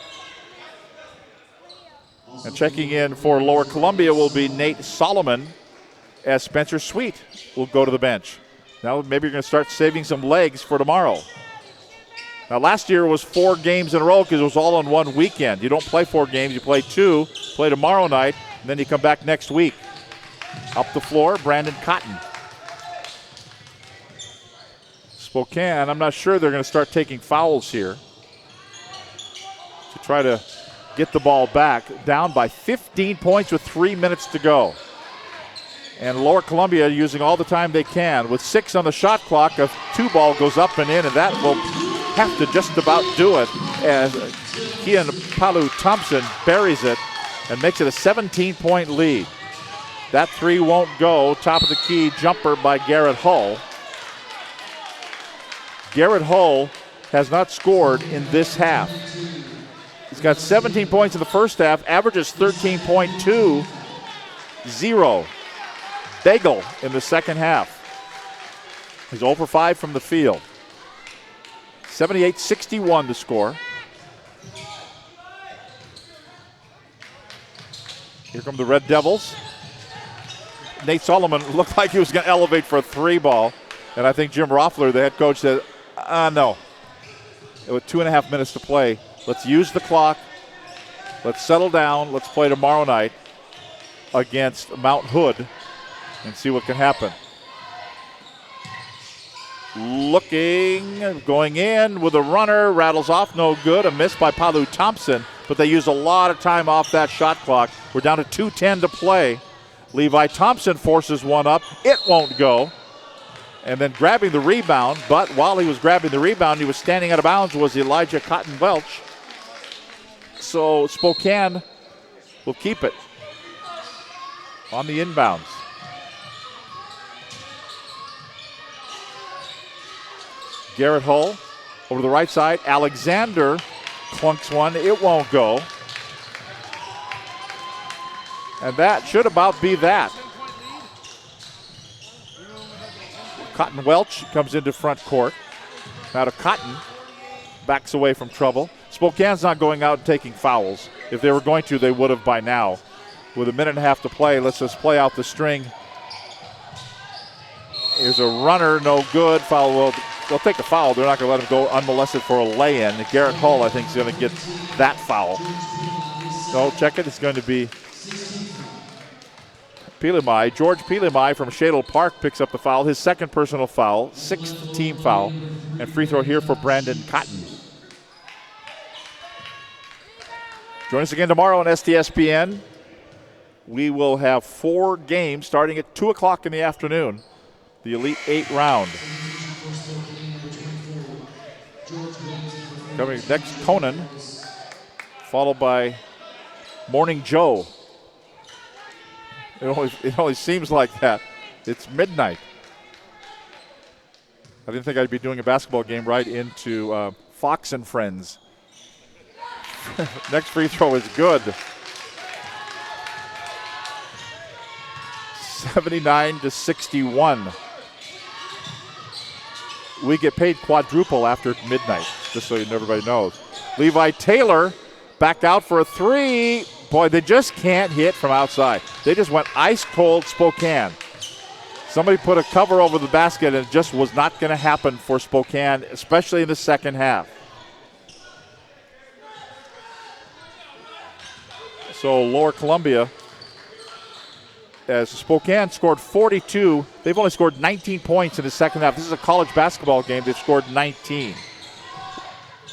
Speaker 2: And checking in for Lower Columbia will be Nate Solomon, as Spencer Sweet will go to the bench. Now maybe you're going to start saving some legs for tomorrow. Now last year was 4 games in a row because it was all on one weekend. You don't play 4 games, you play 2, play tomorrow night, and then you come back next week. Up the floor, Brandon Cotton. Spokane, I'm not sure they're going to start taking fouls here to try to get the ball back. Down by 15 points with 3 minutes to go. And Lower Columbia using all the time they can. With 6 on the shot clock, a 2 ball goes up and in, and that will have to just about do it as Kian Palu Thompson buries it and makes it a 17-point lead. That 3 won't go. Top of the key jumper by Garrett Hull. Garrett Hull has not scored in this half. He's got 17 points in the first half, averages 13.2, 0. Bagel in the second half. He's 0 for 5 from the field. 78-61 to score. Here come the Red Devils. Nate Solomon looked like he was going to elevate for a 3 ball. And I think Jim Roffler, the head coach, said, no. With 2.5 minutes to play, let's use the clock. Let's settle down. Let's play tomorrow night against Mount Hood and see what can happen. Looking, going in with a runner, rattles off, no good. A miss by Palu Thompson, but they used a lot of time off that shot clock. We're down to 2:10 to play. Levi Thompson forces one up. It won't go. And then grabbing the rebound, but while he was grabbing the rebound, he was standing out of bounds, was Elijah Cotton Welch. So Spokane will keep it on the inbounds. Garrett Hull over to the right side. Alexander clunks one. It won't go. And that should about be that. Cotton Welch comes into front court. Now to Cotton. Backs away from trouble. Spokane's not going out and taking fouls. If they were going to, they would have by now. With a minute and a half to play, let's just play out the string. Here's a runner, no good. Foul. Well, they'll take a foul. They're not going to let him go unmolested for a lay-in. Garrett Hull, I think, is going to get that foul. No, check it. It's going to be Pilimai. George Pilimai from Shadle Park picks up the foul. His second personal foul, 6th team foul. And free throw here for Brandon Cotton. Join us again tomorrow on STSPN. We will have 4 games starting at 2 o'clock in the afternoon. The Elite 8 round. Coming next, Conan, followed by Morning Joe. It only seems like that. It's midnight. I didn't think I'd be doing a basketball game right into Fox and Friends. Next free throw is good. 79-61. We get paid quadruple after midnight, just so everybody knows. Levi Taylor back out for a 3. Boy, they just can't hit from outside. They just went ice cold Spokane. Somebody put a cover over the basket, and it just was not going to happen for Spokane, especially in the second half. So Lower Columbia as Spokane scored 42. They've only scored 19 points in the second half. This is a college basketball game. They've scored 19.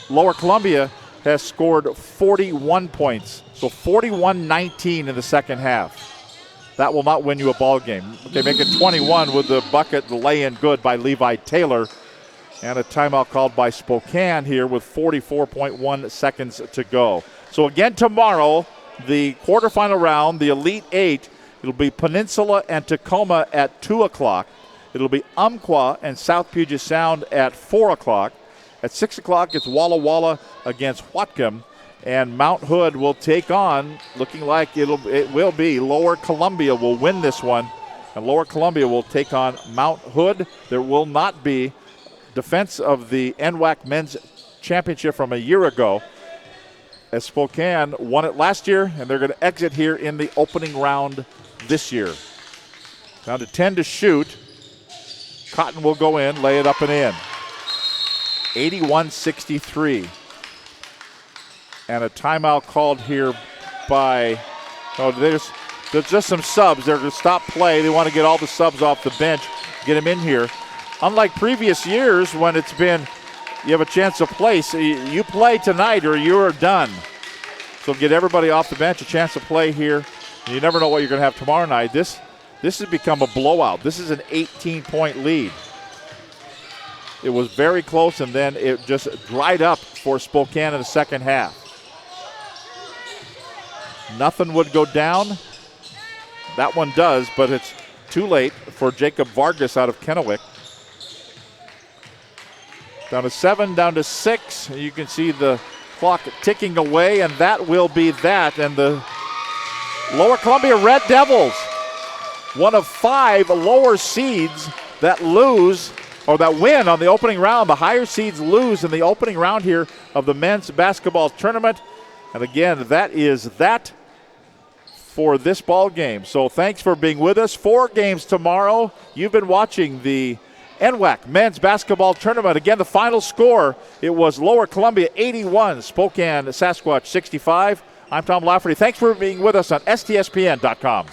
Speaker 2: Lower Columbia has scored 41 points. So 41-19 in the second half. That will not win you a ball game. They make it 21 with the bucket, the lay-in good by Levi Taylor. And a timeout called by Spokane here with 44.1 seconds to go. So again tomorrow, the quarterfinal round, the Elite Eight, it'll be Peninsula and Tacoma at 2 o'clock. It'll be Umpqua and South Puget Sound at 4 o'clock. At 6 o'clock, it's Walla Walla against Whatcom. And Mount Hood will take on, looking like it will be Lower Columbia will win this one. And Lower Columbia will take on Mount Hood. There will not be defense of the NWAC Men's Championship from a year ago, as Spokane won it last year, and they're going to exit here in the opening round this year. Down to 10 to shoot. Cotton will go in, lay it up and in. 81-63. And a timeout called here by, there's just some subs. They're going to stop play. They want to get all the subs off the bench, get them in here. Unlike previous years when it's been, you have a chance to play. So you play tonight or you're done. So get everybody off the bench, a chance to play here. You never know what you're going to have tomorrow night. This has become a blowout. This is an 18-point lead. It was very close, and then it just dried up for Spokane in the second half. Nothing would go down. That one does, but it's too late for Jacob Vargas out of Kennewick. Down to 7, down to 6. You can see the clock ticking away, and that will be that. And the Lower Columbia Red Devils, one of 5 lower seeds that lose or that win on the opening round. The higher seeds lose in the opening round here of the men's basketball tournament. And again, that is that for this ball game. So thanks for being with us. 4 games tomorrow. You've been watching the NWAC men's basketball tournament. Again, the final score, it was Lower Columbia 81, Spokane Sasquatch 65. I'm Tom Lafferty. Thanks for being with us on STSPN.com.